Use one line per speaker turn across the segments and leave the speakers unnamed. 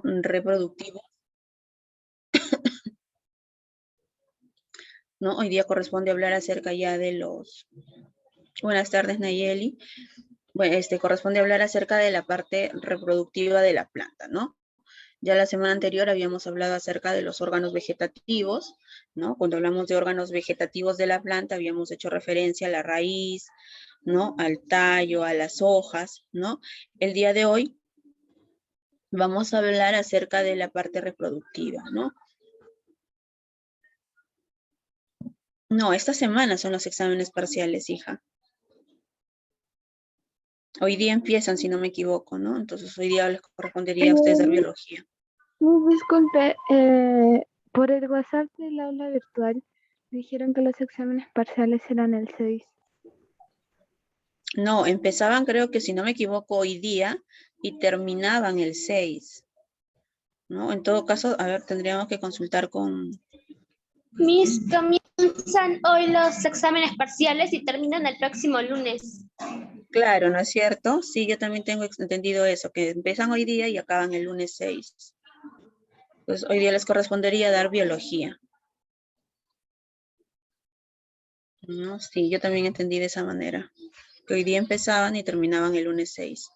reproductivos, ¿no? Hoy día corresponde hablar acerca ya de los... Buenas tardes, Nayeli. Bueno, corresponde hablar acerca de la parte reproductiva de la planta, ¿no? Ya la semana anterior habíamos hablado acerca de los órganos vegetativos, ¿no? Cuando hablamos de órganos vegetativos de la planta, habíamos hecho referencia a la raíz, ¿no? Al tallo, a las hojas, ¿no? El día de hoy vamos a hablar acerca de la parte reproductiva, ¿no? No, esta semana son los exámenes parciales, hija. Hoy día empiezan, si no me equivoco, ¿no? Entonces hoy día les correspondería a ustedes dar biología.
Disculpe, por el WhatsApp del aula virtual dijeron que los exámenes parciales eran el 6.
No, empezaban creo que si no me equivoco hoy día y terminaban el 6. ¿No? En todo caso, a ver, tendríamos que consultar con...
Miss, comienzan hoy los exámenes parciales y terminan el próximo lunes.
Claro, ¿no es cierto? Sí, yo también tengo entendido eso, que empiezan hoy día y acaban el lunes 6. Entonces, hoy día les correspondería dar biología. ¿No? Sí, yo también entendí de esa manera. Que hoy día empezaban y terminaban el lunes 6.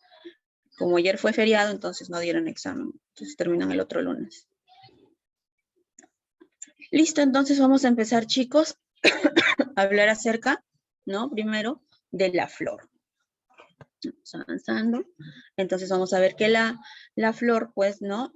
Como ayer fue feriado, entonces no dieron examen. Entonces terminan el otro lunes. Listo, entonces vamos a empezar, chicos, a hablar acerca, ¿no? Primero, de la flor. Vamos avanzando. Entonces vamos a ver que la flor, pues, ¿no?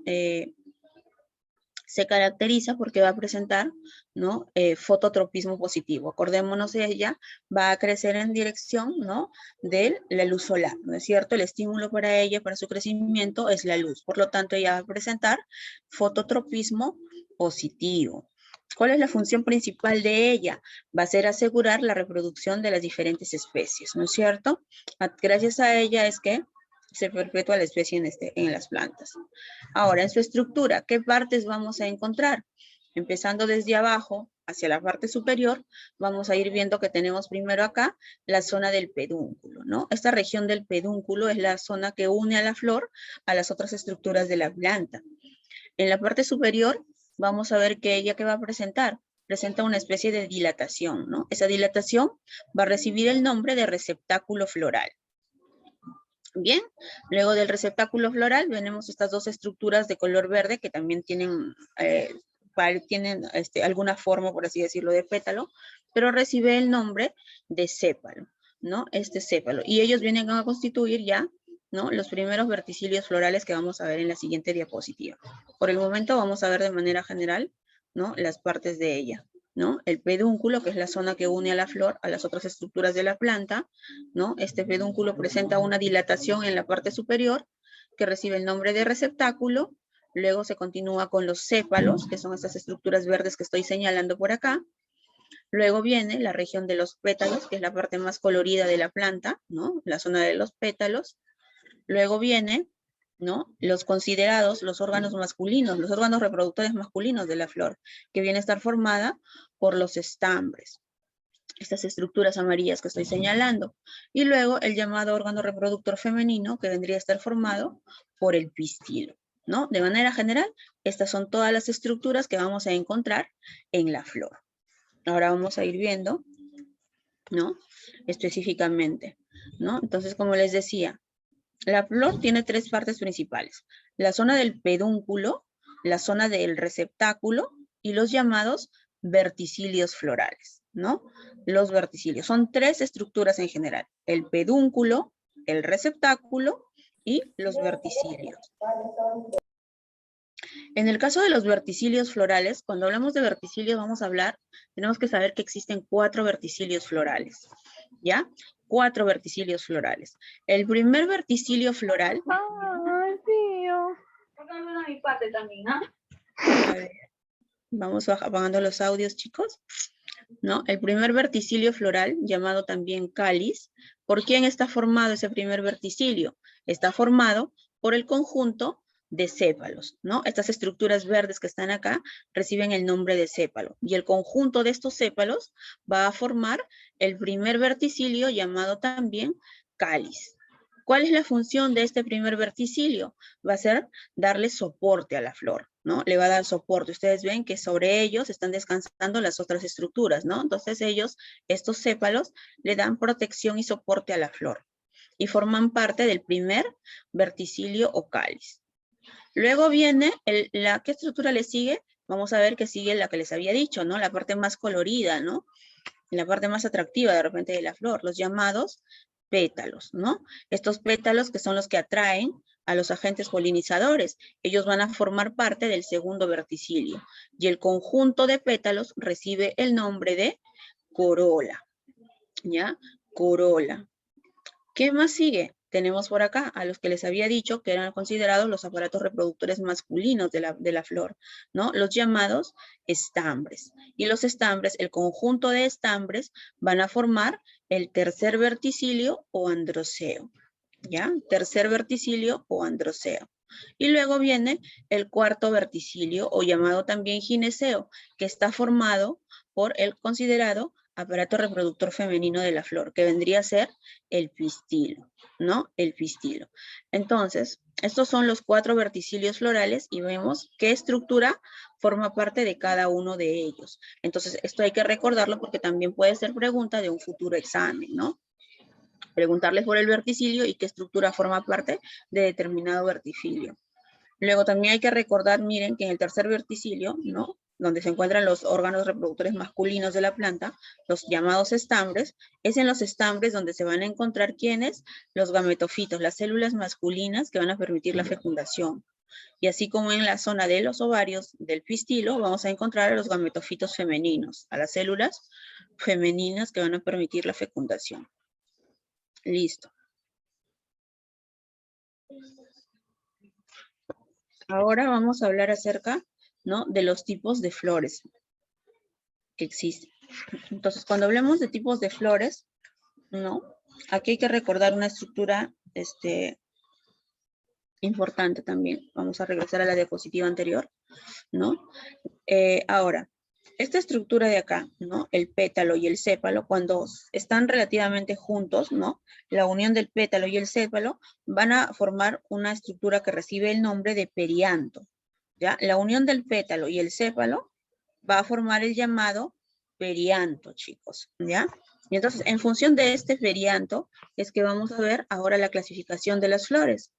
Se caracteriza porque va a presentar, ¿no? Fototropismo positivo. Acordémonos, ella va a crecer en dirección, ¿no? De la luz solar, ¿no es cierto? El estímulo para ella, para su crecimiento, es la luz. Por lo tanto, ella va a presentar fototropismo positivo. ¿Cuál es la función principal de ella? Va a ser asegurar la reproducción de las diferentes especies, ¿no es cierto? Gracias a ella es que se perpetúa la especie en las plantas. Ahora, en su estructura, ¿qué partes vamos a encontrar? Empezando desde abajo hacia la parte superior, vamos a ir viendo que tenemos primero acá la zona del pedúnculo, ¿no? Esta región del pedúnculo es la zona que une a la flor a las otras estructuras de la planta. En la parte superior vamos a ver que ella, ¿qué va a presentar? Presenta una especie de dilatación, ¿no? Esa dilatación va a recibir el nombre de receptáculo floral. Bien, luego del receptáculo floral tenemos estas dos estructuras de color verde que también tienen, alguna forma, por así decirlo, de pétalo, pero recibe el nombre de sépalo, ¿no? Este sépalo. Y ellos vienen a constituir ya, ¿no? Los primeros verticilios florales que vamos a ver en la siguiente diapositiva. Por el momento vamos a ver de manera general, ¿no? Las partes de ella, ¿no? El pedúnculo, que es la zona que une a la flor a las otras estructuras de la planta, ¿no? Este pedúnculo presenta una dilatación en la parte superior que recibe el nombre de receptáculo. Luego se continúa con los sépalos, que son estas estructuras verdes que estoy señalando por acá. Luego viene la región de los pétalos, que es la parte más colorida de la planta, ¿no? La zona de los pétalos. Luego viene, ¿no? Los considerados, los órganos masculinos, los órganos reproductores masculinos de la flor, que viene a estar formada por los estambres, estas estructuras amarillas que estoy señalando. Y luego el llamado órgano reproductor femenino, que vendría a estar formado por el pistilo, ¿no? De manera general, estas son todas las estructuras que vamos a encontrar en la flor. Ahora vamos a ir viendo, ¿no? Específicamente, ¿no? Entonces, como les decía, la flor tiene tres partes principales: la zona del pedúnculo, la zona del receptáculo y los llamados verticilios florales, ¿no? Los verticilios son tres estructuras en general: el pedúnculo, el receptáculo y los verticilios. En el caso de los verticilios florales, cuando hablamos de verticilios tenemos que saber que existen 4 verticilios florales, ¿ya? 4 verticilios florales. El primer verticilio floral...
¡Ay, tío!
Mi parte también, ¿ah?
A ver, vamos apagando los audios, chicos, ¿no? El primer verticilio floral, llamado también cáliz. ¿Por quién está formado ese primer verticilio? Está formado por el conjunto de sépalos, ¿no? Estas estructuras verdes que están acá reciben el nombre de sépalo. Y el conjunto de estos sépalos va a formar el primer verticilio, llamado también cáliz, ¿Cuál es la función de este primer verticilio? Va a ser darle soporte a la flor, ¿no? Le va a dar soporte. Ustedes ven que sobre ellos están descansando las otras estructuras, ¿no? Entonces ellos, estos sépalos, le dan protección y soporte a la flor y forman parte del primer verticilio o cáliz. Luego viene, ¿qué estructura le sigue? Vamos a ver que sigue la que les había dicho, ¿no? La parte más colorida, ¿no? La parte más atractiva de repente de la flor, los llamados pétalos, ¿no? Estos pétalos que son los que atraen a los agentes polinizadores. Ellos van a formar parte del segundo verticilio. Y el conjunto de pétalos recibe el nombre de corola, ¿ya? Corola. ¿Qué más sigue? Tenemos por acá a los que les había dicho que eran considerados los aparatos reproductores masculinos de la flor, ¿no? Los llamados estambres. Y los estambres, el conjunto de estambres, van a formar el tercer verticilio o androceo, ¿ya? Tercer verticilio o androceo. Y luego viene el cuarto verticilio o llamado también gineceo, que está formado por el considerado aparato reproductor femenino de la flor, que vendría a ser el pistilo, ¿no? El pistilo. Entonces, estos son los 4 verticilios florales y vemos qué estructura forma parte de cada uno de ellos. Entonces, esto hay que recordarlo porque también puede ser pregunta de un futuro examen, ¿no? Preguntarles por el verticilio y qué estructura forma parte de determinado verticilio. Luego también hay que recordar, miren, que en el tercer verticilio, ¿no? Donde se encuentran los órganos reproductores masculinos de la planta, los llamados estambres, es en los estambres donde se van a encontrar ¿quiénes? Los gametofitos, las células masculinas que van a permitir la fecundación. Y así como en la zona de los ovarios del pistilo, vamos a encontrar a los gametofitos femeninos, a las células femeninas que van a permitir la fecundación. Listo. Ahora vamos a hablar acerca, ¿no? De los tipos de flores que existen. Entonces, cuando hablemos de tipos de flores, ¿no? Aquí hay que recordar una estructura importante también. Vamos a regresar a la diapositiva anterior, ¿no? Ahora, esta estructura de acá, ¿no? El pétalo y el sépalo, cuando están relativamente juntos, ¿no? La unión del pétalo y el sépalo van a formar una estructura que recibe el nombre de perianto, ¿ya? La unión del pétalo y el sépalo va a formar el llamado perianto, chicos, ¿ya? Y entonces, en función de este perianto, es que vamos a ver ahora la clasificación de las flores,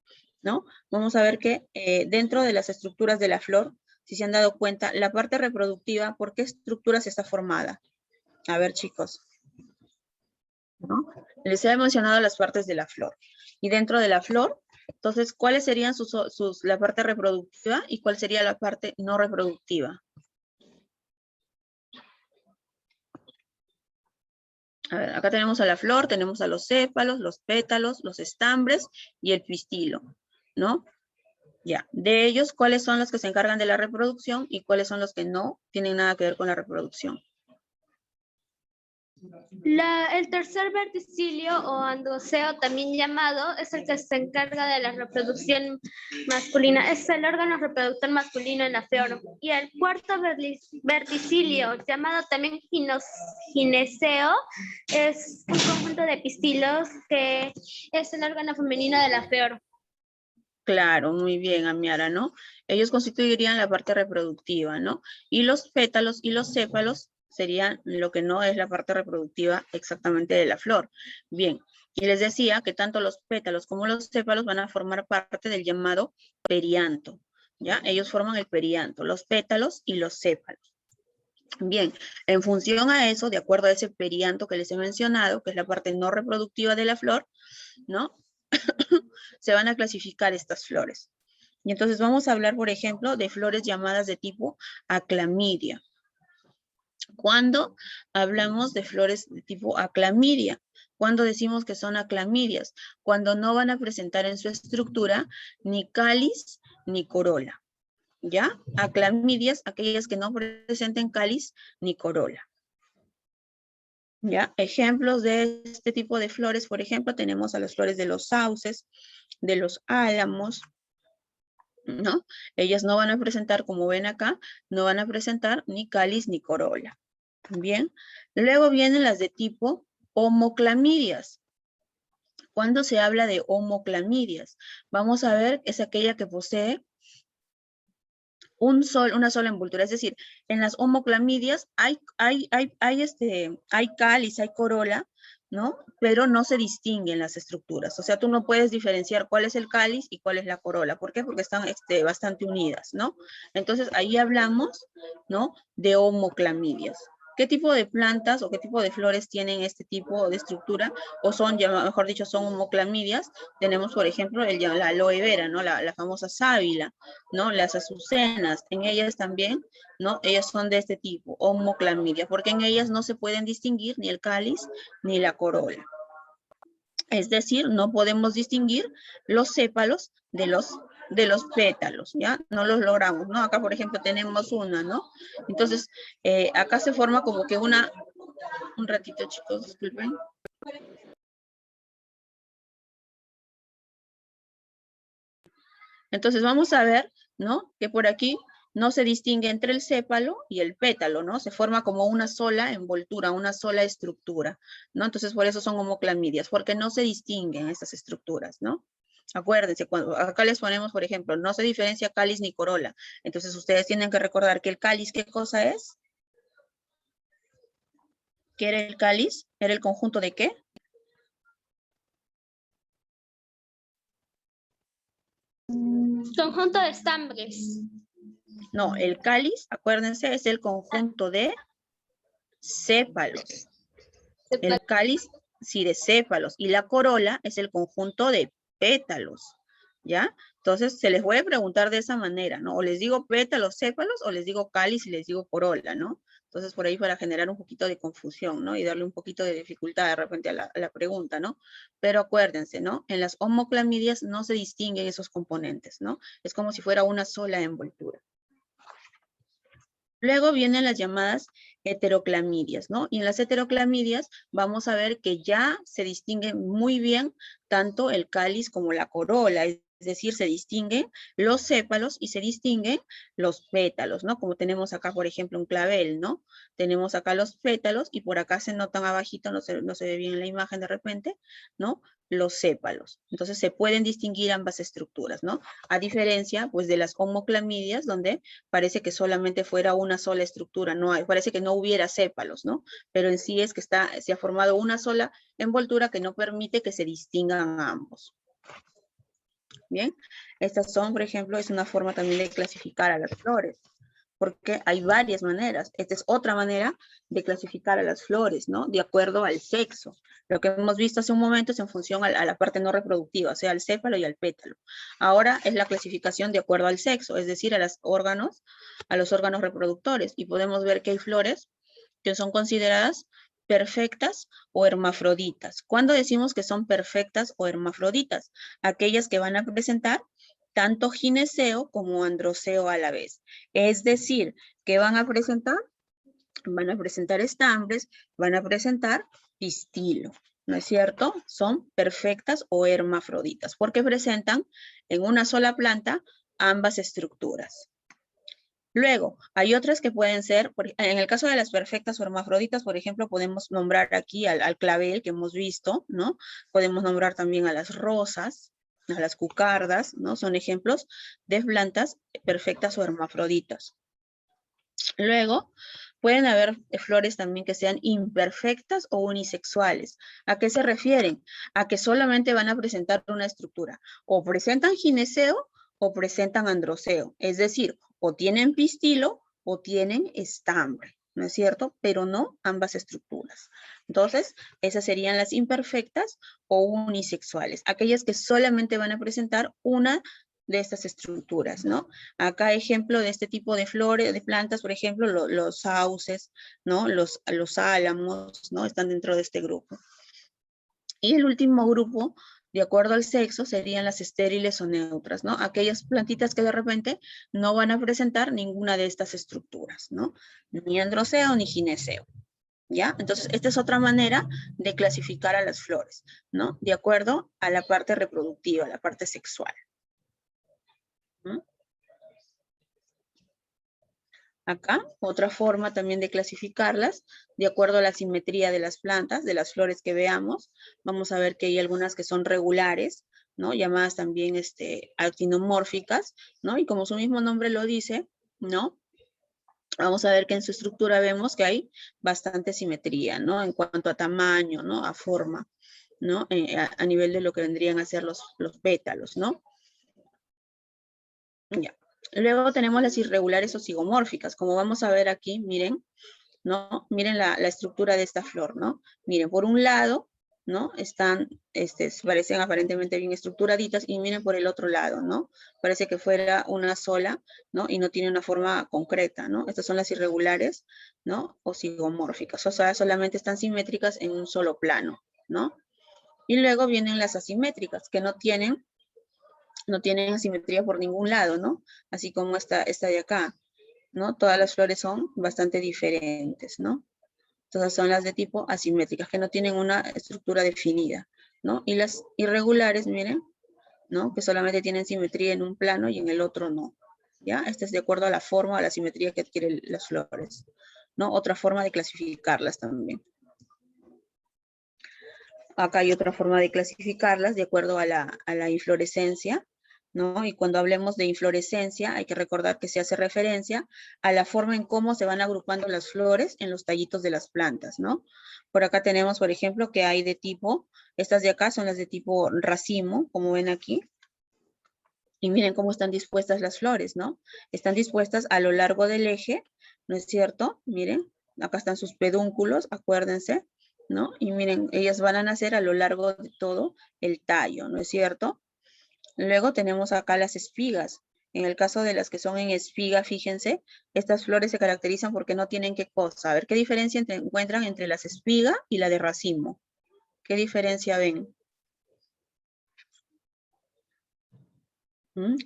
¿no? Vamos a ver que dentro de las estructuras de la flor, si se han dado cuenta, la parte reproductiva, ¿por qué estructuras está formada? A ver, chicos, ¿no? Les he mencionado las partes de la flor. Y dentro de la flor, entonces, ¿cuáles serían la parte reproductiva y cuál sería la parte no reproductiva? A ver, acá tenemos a la flor, tenemos a los sépalos, los pétalos, los estambres y el pistilo, ¿no? Ya, de ellos, ¿cuáles son los que se encargan de la reproducción y cuáles son los que no tienen nada que ver con la reproducción?
El tercer verticilio o androceo, también llamado, es el que se encarga de la reproducción masculina. Es el órgano reproductor masculino en la flor. Y el cuarto verticilio, llamado también gineceo, es un conjunto de pistilos que es el órgano femenino de la flor.
Claro, muy bien, Amiara, ¿no? Ellos constituirían la parte reproductiva, ¿no? Y los pétalos y los sépalos serían lo que no es la parte reproductiva exactamente de la flor. Bien, y les decía que tanto los pétalos como los sépalos van a formar parte del llamado perianto, ¿ya? Ellos forman el perianto, los pétalos y los sépalos. Bien, en función a eso, de acuerdo a ese perianto que les he mencionado, que es la parte no reproductiva de la flor, ¿no? Se van a clasificar estas flores. Y entonces vamos a hablar, por ejemplo, de flores llamadas de tipo aclamidia. ¿Cuándo hablamos de flores de tipo aclamidia? ¿Cuándo decimos que son aclamidias? Cuando no van a presentar en su estructura ni cáliz ni corola. ¿Ya? Aclamidias, aquellas que no presenten cáliz ni corola. ¿Ya? Ejemplos de este tipo de flores, por ejemplo, tenemos a las flores de los sauces, de los álamos, ¿no? Ellas no van a presentar, como ven acá, no van a presentar ni cáliz ni corola. Bien. Luego vienen las de tipo homoclamidias. Cuando se habla de homoclamidias, vamos a ver, es aquella que posee una sola envoltura, es decir, en las homoclamidias hay cáliz, hay corola, ¿no? Pero no se distinguen las estructuras, o sea, tú no puedes diferenciar cuál es el cáliz y cuál es la corola. ¿Por qué? Porque están bastante unidas, ¿no? Entonces, ahí hablamos, ¿no? De homoclamidias. ¿Qué tipo de plantas o qué tipo de flores tienen este tipo de estructura? O son, ya mejor dicho, son homoclamidias. Tenemos, por ejemplo, la aloe vera, ¿no? La famosa sábila, ¿no? Las azucenas, en ellas también, ¿no? Ellas son de este tipo, homoclamidia, porque en ellas no se pueden distinguir ni el cáliz ni la corola. Es decir, no podemos distinguir los sépalos de los pétalos, ¿ya? No los logramos, ¿no? Acá, por ejemplo, tenemos una, ¿no? Entonces, acá se forma como que un ratito, chicos, disculpen. Entonces, vamos a ver, ¿no? Que por aquí no se distingue entre el sépalo y el pétalo, ¿no? Se forma como una sola envoltura, una sola estructura, ¿no? Entonces, por eso son homoclamidias, porque no se distinguen estas estructuras, ¿no? Acuérdense, cuando acá les ponemos, por ejemplo, no se diferencia cáliz ni corola. Entonces, ustedes tienen que recordar que el cáliz, ¿qué cosa es? ¿Qué era el cáliz? ¿Era el conjunto de qué?
Conjunto de estambres.
No, el cáliz, acuérdense, es el conjunto de sépalos. El cáliz, sí, de sépalos. Y la corola es el conjunto de pétalos, ¿ya? Entonces, se les puede preguntar de esa manera, ¿no? O les digo pétalos, sépalos, o les digo cáliz y les digo corola, ¿no? Entonces, por ahí para generar un poquito de confusión, ¿no? Y darle un poquito de dificultad de repente a la pregunta, ¿no? Pero acuérdense, ¿no? En las homoclamidias no se distinguen esos componentes, ¿no? Es como si fuera una sola envoltura. Luego vienen las llamadas heteroclamidias, ¿no? Y en las heteroclamidias vamos a ver que ya se distingue muy bien tanto el cáliz como la corola, es decir, se distinguen los sépalos y se distinguen los pétalos, ¿no? Como tenemos acá, por ejemplo, un clavel, ¿no? Tenemos acá los pétalos y por acá se notan abajito, no se ve bien en la imagen de repente, ¿no? Los sépalos. Entonces se pueden distinguir ambas estructuras, ¿no? A diferencia, pues, de las homoclamidias, donde parece que solamente fuera una sola estructura, parece que no hubiera sépalos, ¿no? Pero en sí es que se ha formado una sola envoltura que no permite que se distingan ambos. Bien, estas son, por ejemplo, es una forma también de clasificar a las flores, porque hay varias maneras. Esta es otra manera de clasificar a las flores, ¿no? De acuerdo al sexo. Lo que hemos visto hace un momento es en función a la parte no reproductiva, o sea, al sépalo y al pétalo. Ahora es la clasificación de acuerdo al sexo, es decir, a los órganos reproductores. Y podemos ver que hay flores que son consideradas perfectas o hermafroditas. ¿Cuándo decimos que son perfectas o hermafroditas? Aquellas que van a presentar tanto gineceo como androceo a la vez. Es decir, que van a presentar estambres, van a presentar pistilo, ¿no es cierto? Son perfectas o hermafroditas, porque presentan en una sola planta ambas estructuras. Luego, hay otras que pueden ser, en el caso de las perfectas o hermafroditas, por ejemplo, podemos nombrar aquí al clavel que hemos visto, ¿no? Podemos nombrar también a las rosas, a las cucardas, ¿no? Son ejemplos de plantas perfectas o hermafroditas. Luego, pueden haber flores también que sean imperfectas o unisexuales. ¿A qué se refieren? A que solamente van a presentar una estructura. O presentan gineceo o presentan androceo. Es decir, o tienen pistilo o tienen estambre, ¿no es cierto? Pero no ambas estructuras. Entonces, esas serían las imperfectas o unisexuales. Aquellas que solamente van a presentar una de estas estructuras, ¿no? Acá ejemplo de este tipo de flores, de plantas, por ejemplo, los sauces, ¿no? Los álamos, ¿no? Están dentro de este grupo. Y el último grupo, de acuerdo al sexo, serían las estériles o neutras, ¿no? Aquellas plantitas que de repente no van a presentar ninguna de estas estructuras, ¿no? Ni androceo ni gineceo, ¿ya? Entonces, esta es otra manera de clasificar a las flores, ¿no? De acuerdo a la parte reproductiva, la parte sexual. Acá, otra forma también de clasificarlas, de acuerdo a la simetría de las plantas, de las flores que veamos. Vamos a ver que hay algunas que son regulares, ¿no? Llamadas también actinomórficas, ¿no? Y como su mismo nombre lo dice, ¿no? Vamos a ver que en su estructura vemos que hay bastante simetría, ¿no? En cuanto a tamaño, ¿no? A forma, ¿no? A nivel de lo que vendrían a ser los pétalos, ¿no? Ya. Luego tenemos las irregulares o zigomórficas, como vamos a ver aquí, miren, ¿no? Miren la estructura de esta flor, ¿no? Miren, por un lado, ¿no? Están, parecen aparentemente bien estructuraditas, y miren por el otro lado, ¿no? Parece que fuera una sola, ¿no? Y no tiene una forma concreta, ¿no? Estas son las irregulares, ¿no? O zigomórficas, o sea, solamente están simétricas en un solo plano, ¿no? Y luego vienen las asimétricas, que no tienen asimetría por ningún lado, ¿no? Así como esta de acá, ¿no? Todas las flores son bastante diferentes, ¿no? Todas son las de tipo asimétricas, que no tienen una estructura definida, ¿no? Y las irregulares, miren, ¿no? Que solamente tienen simetría en un plano y en el otro no, ¿ya? Este es de acuerdo a la forma, a la simetría que adquieren las flores, ¿no? Otra forma de clasificarlas también. Acá hay otra forma de clasificarlas de acuerdo a la inflorescencia, ¿no? Y cuando hablemos de inflorescencia, hay que recordar que se hace referencia a la forma en cómo se van agrupando las flores en los tallitos de las plantas, ¿no? Por acá tenemos, por ejemplo, que hay de tipo, estas de acá son las de tipo racimo, como ven aquí. Y miren cómo están dispuestas las flores, ¿no? Están dispuestas a lo largo del eje, ¿no es cierto? Miren, acá están sus pedúnculos, acuérdense, ¿no? Y miren, ellas van a nacer a lo largo de todo el tallo, ¿no es cierto? Luego tenemos acá las espigas. En el caso de las que son en espiga, fíjense, estas flores se caracterizan porque no tienen qué cosa. A ver, ¿qué diferencia encuentran entre las espigas y la de racimo? ¿Qué diferencia ven?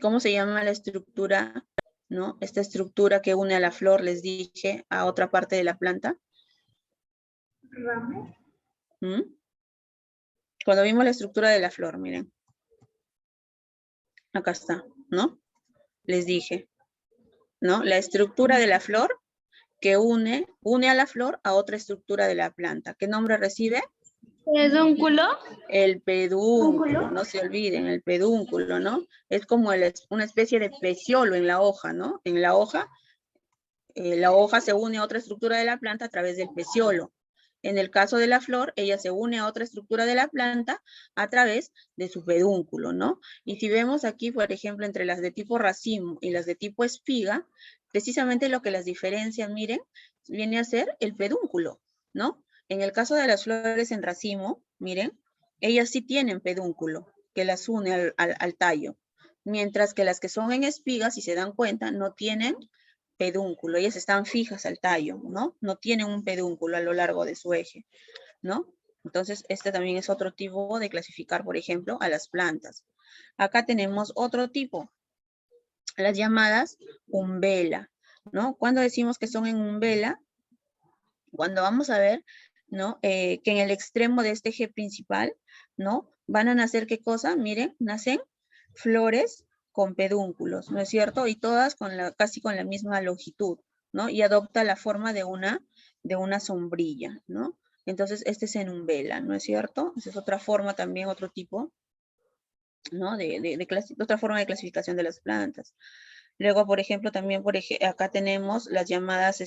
¿Cómo se llama la estructura, no? Esta estructura que une a la flor, les dije, a otra parte de la planta.
Ramo.
Cuando vimos la estructura de la flor, miren. Acá está, ¿no? Les dije, ¿no? La estructura de la flor que une a la flor a otra estructura de la planta. ¿Qué nombre recibe?
Pedúnculo.
El pedúnculo, no se olviden, el pedúnculo, ¿no? Es como una especie de peciolo en la hoja, ¿no? En la hoja se une a otra estructura de la planta a través del peciolo. En el caso de la flor, ella se une a otra estructura de la planta a través de su pedúnculo, ¿no? Y si vemos aquí, por ejemplo, entre las de tipo racimo y las de tipo espiga, precisamente lo que las diferencia, miren, viene a ser el pedúnculo, ¿no? En el caso de las flores en racimo, miren, ellas sí tienen pedúnculo que las une al tallo, mientras que las que son en espiga, si se dan cuenta, no tienen pedúnculo, ellas están fijas al tallo, ¿no? No tienen un pedúnculo a lo largo de su eje, ¿no? Entonces, este también es otro tipo de clasificar, por ejemplo, a las plantas. Acá tenemos otro tipo, las llamadas umbela, ¿no? Cuando decimos que son en umbela, cuando vamos a ver, ¿no? Que en el extremo de este eje principal, ¿no? Van a nacer, ¿qué cosa? Miren, nacen flores con pedúnculos, ¿no es cierto? Y todas casi con la misma longitud, ¿no? Y adopta la forma de una sombrilla, ¿no? Entonces, este es en umbela, ¿no es cierto? Esa es otra forma también, otro tipo, ¿no? Otra forma de clasificación de las plantas. Luego, por ejemplo, también acá tenemos las llamadas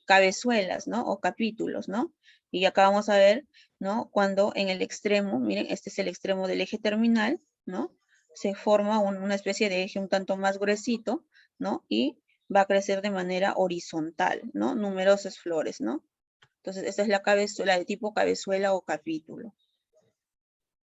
cabezuelas, ¿no? O capítulos, ¿no? Y acá vamos a ver, ¿no? Cuando en el extremo, miren, este es el extremo del eje terminal, ¿no? Se forma una especie de eje un tanto más gruesito, ¿no? Y va a crecer de manera horizontal, ¿no? Numerosas flores, ¿no? Entonces, esta es la cabezuela de tipo cabezuela o capítulo.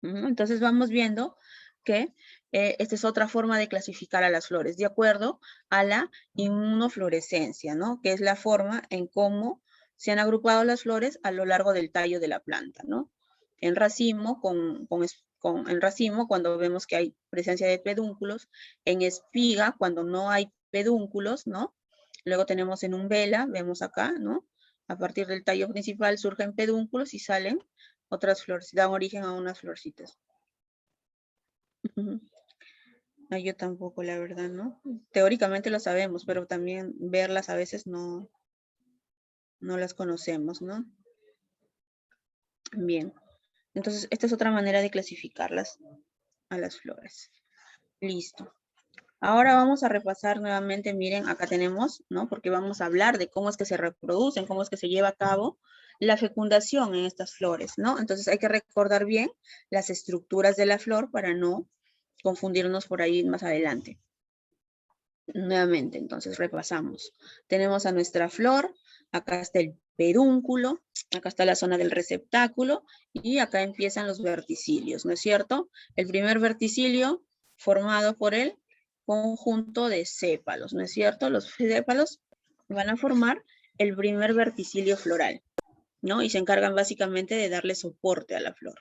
Entonces, vamos viendo que esta es otra forma de clasificar a las flores, de acuerdo a la inmunofluorescencia, ¿no? Que es la forma en cómo se han agrupado las flores a lo largo del tallo de la planta, ¿no? En racimo, en racimo, cuando vemos que hay presencia de pedúnculos, en espiga, cuando no hay pedúnculos, ¿no? Luego tenemos en umbela, vemos acá, ¿no? A partir del tallo principal surgen pedúnculos y salen otras flores, dan origen a unas florcitas. Yo tampoco, la verdad, ¿no? Teóricamente lo sabemos, pero también verlas a veces no las conocemos, ¿no? Bien. Entonces, esta es otra manera de clasificarlas a las flores. Listo. Ahora vamos a repasar nuevamente, miren, acá tenemos, ¿no? Porque vamos a hablar de cómo es que se reproducen, cómo es que se lleva a cabo la fecundación en estas flores, ¿no? Entonces hay que recordar bien las estructuras de la flor para no confundirnos por ahí más adelante. Nuevamente, entonces repasamos. Tenemos a nuestra flor, acá está el pedúnculo, acá está la zona del receptáculo y acá empiezan los verticilios, ¿no es cierto? El primer verticilio formado por el conjunto de sépalos, ¿no es cierto? Los sépalos van a formar el primer verticilio floral, ¿no? Y se encargan básicamente de darle soporte a la flor.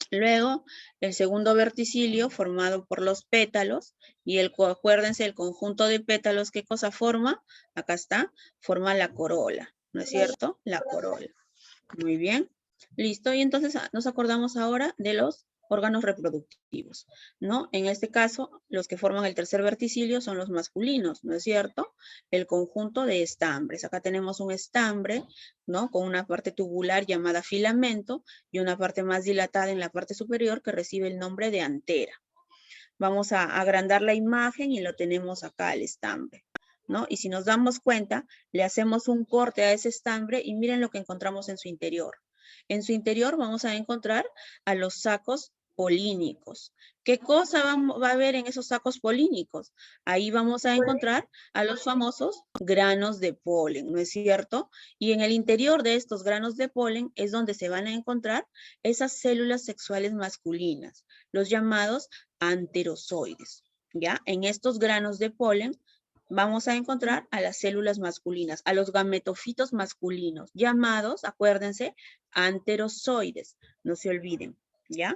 Luego, el segundo verticilio formado por los pétalos y acuérdense, el conjunto de pétalos, ¿qué cosa forma? Acá está, forma la corola, ¿no es cierto? La corola. Muy bien. Listo, y entonces nos acordamos ahora de los órganos reproductivos, ¿no? En este caso, los que forman el tercer verticilio son los masculinos, ¿no es cierto? El conjunto de estambres. Acá tenemos un estambre, ¿no? Con una parte tubular llamada filamento y una parte más dilatada en la parte superior que recibe el nombre de antera. Vamos a agrandar la imagen y lo tenemos acá, el estambre, ¿no? Y si nos damos cuenta, le hacemos un corte a ese estambre y miren lo que encontramos en su interior. En su interior vamos a encontrar a los sacos polínicos. ¿Qué cosa va a haber en esos sacos polínicos? Ahí vamos a encontrar a los famosos granos de polen, ¿no es cierto? Y en el interior de estos granos de polen es donde se van a encontrar esas células sexuales masculinas, los llamados anterozoides, ¿ya? En estos granos de polen vamos a encontrar a las células masculinas, a los gametofitos masculinos, llamados, acuérdense, anterozoides, no se olviden, ¿ya?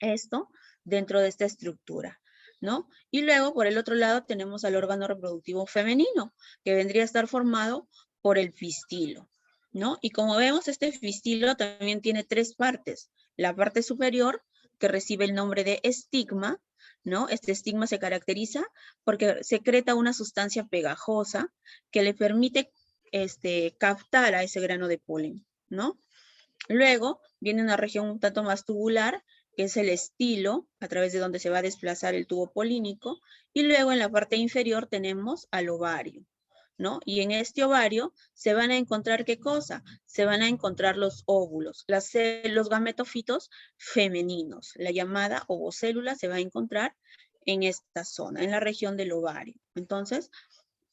Esto dentro de esta estructura, ¿no? Y luego, por el otro lado, tenemos al órgano reproductivo femenino, que vendría a estar formado por el pistilo, ¿no? Y como vemos, este pistilo también tiene tres partes. La parte superior, que recibe el nombre de estigma, ¿no? Este estigma se caracteriza porque secreta una sustancia pegajosa que le permite captar a ese grano de polen, ¿no? Luego viene una región un tanto más tubular, que es el estilo, a través de donde se va a desplazar el tubo polínico, y luego en la parte inferior tenemos al ovario, ¿no? Y en este ovario se van a encontrar, ¿qué cosa? Se van a encontrar los óvulos, los gametofitos femeninos. La llamada ovocélula se va a encontrar en esta zona, en la región del ovario. Entonces,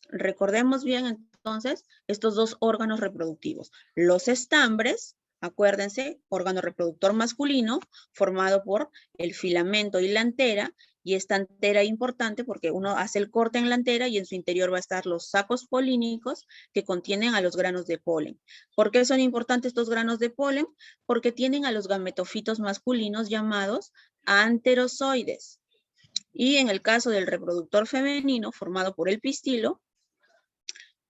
recordemos bien entonces estos dos órganos reproductivos. Los estambres, acuérdense, órgano reproductor masculino formado por el filamento y la antera, y esta antera es importante porque uno hace el corte en la antera y en su interior va a estar los sacos polínicos que contienen a los granos de polen. ¿Por qué son importantes estos granos de polen? Porque tienen a los gametofitos masculinos llamados anterozoides. Y en el caso del reproductor femenino formado por el pistilo,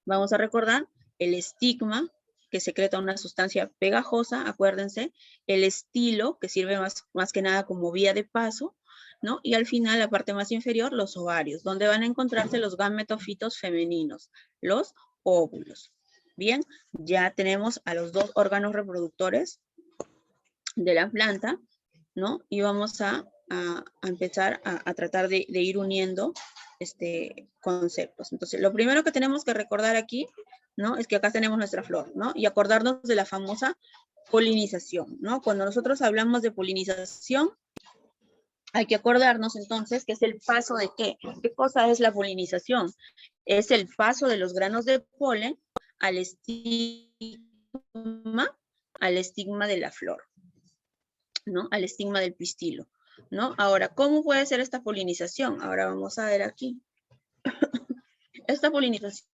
vamos a recordar el estigma, que secreta una sustancia pegajosa, acuérdense, el estilo, que sirve más que nada como vía de paso, ¿no? Y al final, la parte más inferior, los ovarios, donde van a encontrarse los gametofitos femeninos, los óvulos. Bien, ya tenemos a los dos órganos reproductores de la planta, ¿no? Y vamos a empezar a tratar de ir uniendo conceptos. Entonces, lo primero que tenemos que recordar aquí, ¿no? Es que acá tenemos nuestra flor, ¿no? Y acordarnos de la famosa polinización, ¿no? Cuando nosotros hablamos de polinización, hay que acordarnos entonces que es el paso de ¿qué? ¿Qué cosa es la polinización? Es el paso de los granos de polen al estigma de la flor, ¿no? Al estigma del pistilo, ¿no? Ahora, ¿cómo puede ser esta polinización? Ahora vamos a ver aquí. Esta polinización,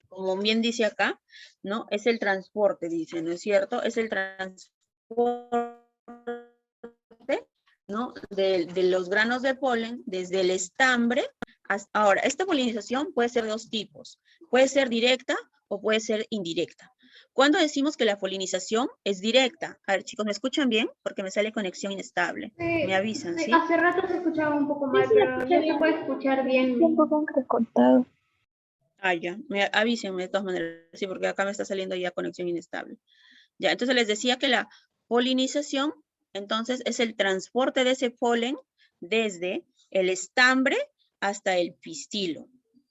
como bien dice acá, ¿no? Es el transporte, dice, ¿no es cierto? Es el transporte, ¿no? De los granos de polen desde el estambre hasta ahora. Esta polinización puede ser de dos tipos. Puede ser directa o puede ser indirecta. ¿Cuándo decimos que la polinización es directa? A ver, chicos, ¿me escuchan bien? Porque me sale conexión inestable. Me avisan, ¿sí?
Hace rato se escuchaba un poco mal, pero ya se puede escuchar bien.
Un poco entrecortado.
Ah, ya. Avísenme de todas maneras, sí, porque acá me está saliendo ya conexión inestable. Ya, entonces les decía que la polinización, entonces, es el transporte de ese polen desde el estambre hasta el pistilo,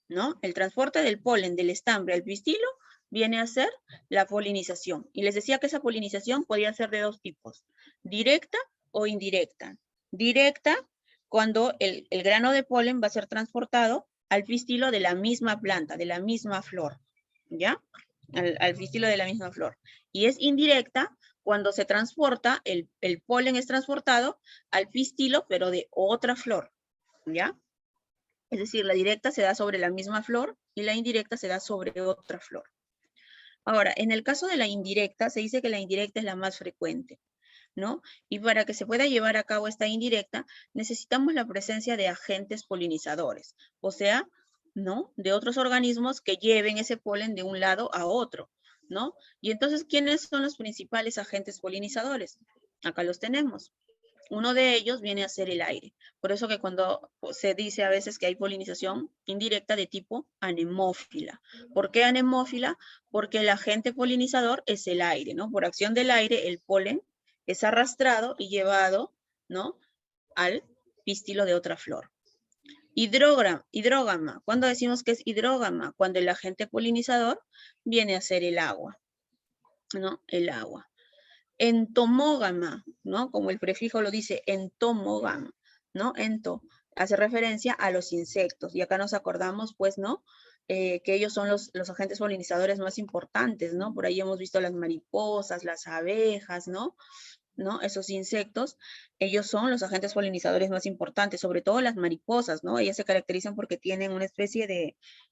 ¿no? El transporte del polen del estambre al pistilo viene a ser la polinización. Y les decía que esa polinización podía ser de dos tipos, directa o indirecta. Directa, cuando el grano de polen va a ser transportado al pistilo de la misma planta, de la misma flor, ¿ya? Al pistilo de la misma flor. Y es indirecta cuando se transporta, el polen es transportado al pistilo, pero de otra flor, ¿ya? Es decir, la directa se da sobre la misma flor y la indirecta se da sobre otra flor. Ahora, en el caso de la indirecta, se dice que la indirecta es la más frecuente, ¿no? Y para que se pueda llevar a cabo esta indirecta, necesitamos la presencia de agentes polinizadores, o sea, ¿no? De otros organismos que lleven ese polen de un lado a otro, ¿no? Y entonces, ¿quiénes son los principales agentes polinizadores? Acá los tenemos. Uno de ellos viene a ser el aire. Por eso que cuando se dice a veces que hay polinización indirecta de tipo anemófila. ¿Por qué anemófila? Porque el agente polinizador es el aire, ¿no? Por acción del aire, el polen es arrastrado y llevado, ¿no? Al pistilo de otra flor. Hidrógama. ¿Cuándo decimos que es hidrógama? Cuando el agente polinizador viene a ser el agua, ¿no? El agua. Entomógama, ¿no? Como el prefijo lo dice, entomógama, ¿no? Ento hace referencia a los insectos. Y acá nos acordamos, pues, ¿no? Que ellos son los agentes polinizadores más importantes, ¿no? Por ahí hemos visto las mariposas, las abejas, ¿no? Esos insectos, ellos son los agentes polinizadores más importantes, sobre todo las mariposas, ¿no? Ellas se caracterizan porque tienen una especie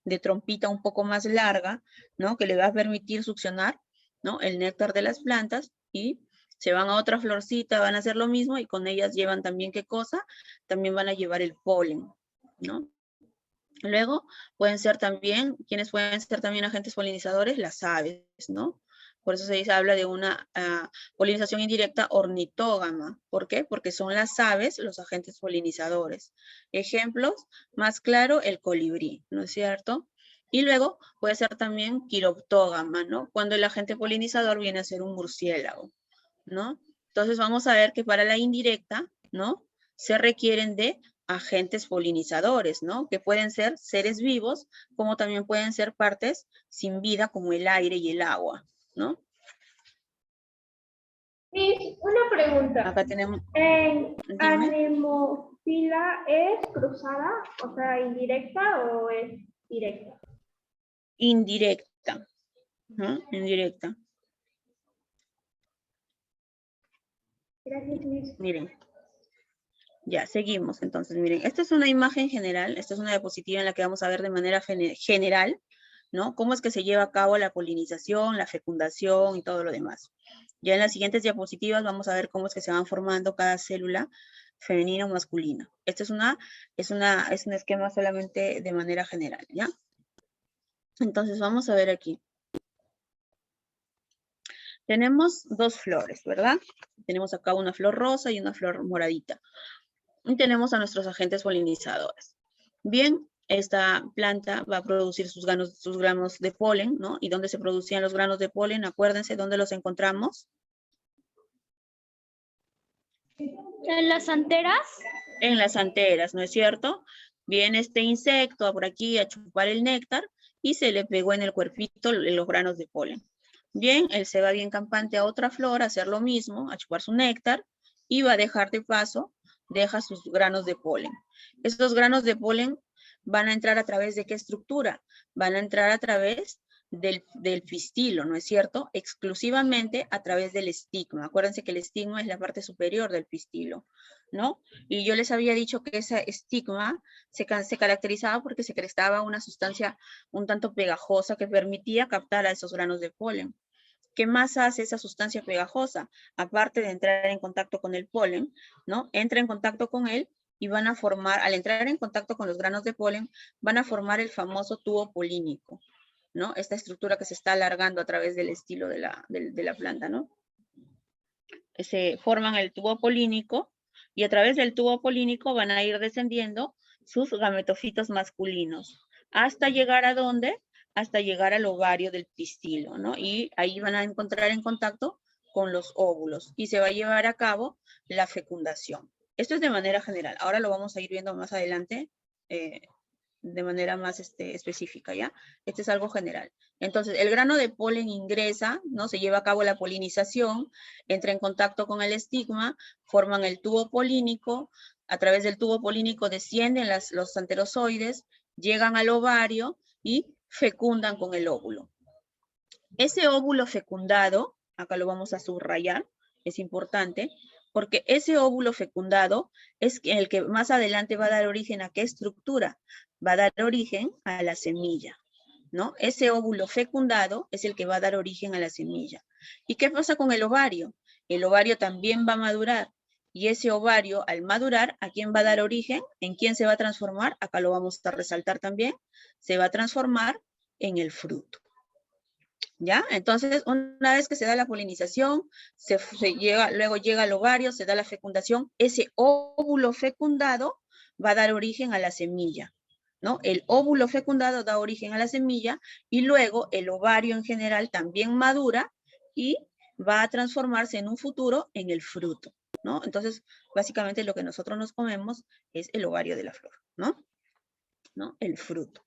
de trompita un poco más larga, ¿no? Que le va a permitir succionar, ¿no? El néctar de las plantas y se van a otra florcita, van a hacer lo mismo y con ellas llevan también, ¿qué cosa? También van a llevar el polen, ¿no? Luego pueden ser también, ¿quiénes pueden ser también agentes polinizadores? Las aves, ¿no? Por eso se habla de una polinización indirecta ornitógama. ¿Por qué? Porque son las aves los agentes polinizadores. Ejemplos, más claro, el colibrí, ¿no es cierto? Y luego puede ser también quiroptógama, ¿no? Cuando el agente polinizador viene a ser un murciélago, ¿no? Entonces vamos a ver que para la indirecta, ¿no? Se requieren de agentes polinizadores, ¿no? Que pueden ser seres vivos, como también pueden ser partes sin vida, como el aire y el agua, ¿no?
Miss, una pregunta.
Acá tenemos...
¿En
Dime.
anemófila es cruzada, o sea, indirecta o es directa?
Indirecta, ¿no? Indirecta.
Gracias, Miss.
Miren. Ya, seguimos. Entonces, miren, esta es una imagen general, esta es una diapositiva en la que vamos a ver de manera general, ¿no? Cómo es que se lleva a cabo la polinización, la fecundación y todo lo demás. Ya en las siguientes diapositivas vamos a ver cómo es que se van formando cada célula femenina o masculina. Este es un esquema solamente de manera general, ¿ya? Entonces, vamos a ver aquí. Tenemos dos flores, ¿verdad? Tenemos acá una flor rosa y una flor moradita. Y tenemos a nuestros agentes polinizadores. Bien, esta planta va a producir sus granos de polen, ¿no? ¿Y dónde se producían los granos de polen? Acuérdense, ¿dónde los encontramos?
¿En las anteras?
En las anteras, ¿no es cierto? Viene este insecto por aquí a chupar el néctar y se le pegó en el cuerpito los granos de polen. Bien, él se va bien campante a otra flor a hacer lo mismo, a chupar su néctar y va a dejar de paso, deja sus granos de polen. Estos granos de polen van a entrar a través de qué estructura? Van a entrar a través del pistilo, ¿no es cierto? Exclusivamente a través del estigma. Acuérdense que el estigma es la parte superior del pistilo, ¿no? Y yo les había dicho que ese estigma se caracterizaba porque se secretaba una sustancia un tanto pegajosa que permitía captar a esos granos de polen. ¿Qué más hace esa sustancia pegajosa? Aparte de entrar en contacto con el polen, ¿no? Entra en contacto con él y van a formar, al entrar en contacto con los granos de polen, van a formar el famoso tubo polínico. ¿no? Esta estructura que se está alargando a través del estilo de la planta, ¿no? Se forman el tubo polínico y a través del tubo polínico van a ir descendiendo sus gametofitos masculinos. ¿Hasta llegar a dónde? Hasta llegar al ovario del pistilo, ¿no? Y ahí van a encontrar en contacto con los óvulos y se va a llevar a cabo la fecundación. Esto es de manera general. Ahora lo vamos a ir viendo más adelante de manera más específica, ¿ya? Este es algo general. Entonces, el grano de polen ingresa, ¿no? Se lleva a cabo la polinización, entra en contacto con el estigma, forman el tubo polínico, a través del tubo polínico descienden los anterozoides, llegan al ovario y fecundan con el óvulo. Ese óvulo fecundado, acá lo vamos a subrayar, es importante, porque ese óvulo fecundado es el que más adelante va a dar origen a qué estructura, va a dar origen a la semilla, ¿no? Ese óvulo fecundado es el que va a dar origen a la semilla. ¿Y qué pasa con el ovario? El ovario también va a madurar, y ese ovario al madurar, ¿a quién va a dar origen? ¿En quién se va a transformar? Acá lo vamos a resaltar también, se va a transformar en el fruto. ¿Ya? Entonces, una vez que se da la polinización, luego llega al ovario, se da la fecundación, ese óvulo fecundado va a dar origen a la semilla, ¿no? El óvulo fecundado da origen a la semilla y luego el ovario en general también madura y va a transformarse en un futuro en el fruto, ¿no? Entonces, básicamente lo que nosotros nos comemos es el ovario de la flor, ¿no? El fruto.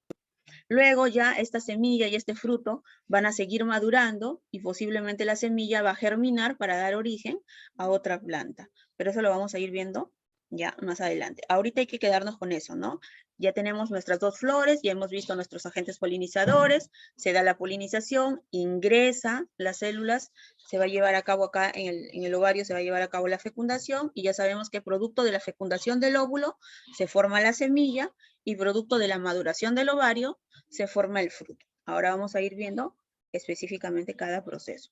Luego ya esta semilla y este fruto van a seguir madurando y posiblemente la semilla va a germinar para dar origen a otra planta. Pero eso lo vamos a ir viendo ya más adelante. Ahorita hay que quedarnos con eso, ¿no? Ya tenemos nuestras dos flores, ya hemos visto nuestros agentes polinizadores, se da la polinización, ingresa las células, se va a llevar a cabo acá en el ovario, se va a llevar a cabo la fecundación y ya sabemos que producto de la fecundación del óvulo se forma la semilla y producto de la maduración del ovario se forma el fruto. Ahora vamos a ir viendo específicamente cada proceso.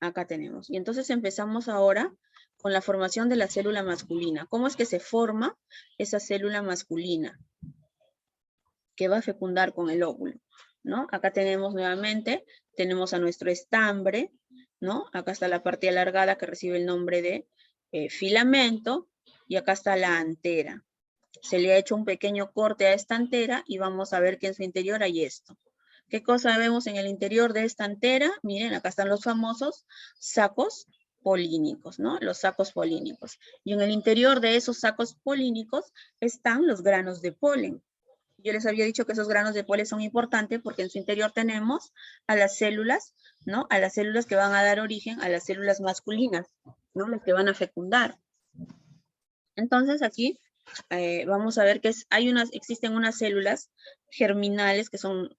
Acá tenemos. Y entonces empezamos ahora con la formación de la célula masculina. ¿Cómo es que se forma esa célula masculina que va a fecundar con el óvulo? ¿No? Acá tenemos nuevamente, tenemos a nuestro estambre, ¿no? Acá está la parte alargada que recibe el nombre de filamento y acá está la antera. Se le ha hecho un pequeño corte a esta antera y vamos a ver que en su interior hay esto. ¿Qué cosa vemos en el interior de esta antera? Miren, acá están los famosos sacos polínicos, ¿no? Los sacos polínicos. Y en el interior de esos sacos polínicos están los granos de polen. Yo les había dicho que esos granos de polen son importantes porque en su interior tenemos a las células, ¿no? A las células que van a dar origen a las células masculinas, ¿no? Las que van a fecundar. Entonces aquí vamos a ver que existen unas células germinales que son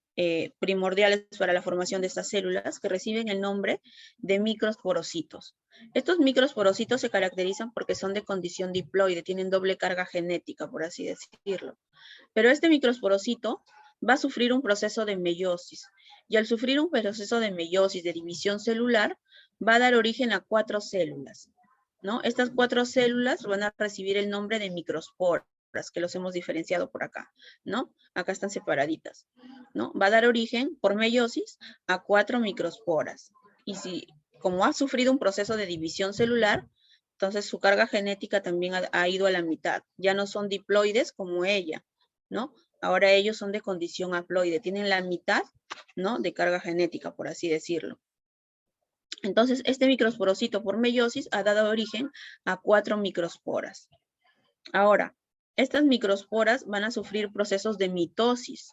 primordiales para la formación de estas células que reciben el nombre de microsporocitos. Estos microsporocitos se caracterizan porque son de condición diploide, tienen doble carga genética, por así decirlo. Pero este microsporocito va a sufrir un proceso de meiosis y al sufrir un proceso de meiosis, de división celular, va a dar origen a 4 células. ¿No? Estas 4 células van a recibir el nombre de microsporas, que los hemos diferenciado por acá, ¿no? Acá están separaditas, ¿no? Va a dar origen, por meiosis, a 4 microsporas. Y como ha sufrido un proceso de división celular, entonces su carga genética también ha ido a la mitad. Ya no son diploides como ella, ¿no? Ahora ellos son de condición haploide, tienen la mitad, ¿no? De carga genética, por así decirlo. Entonces, este microsporocito por meiosis ha dado origen a 4 microsporas. Ahora, estas microsporas van a sufrir procesos de mitosis,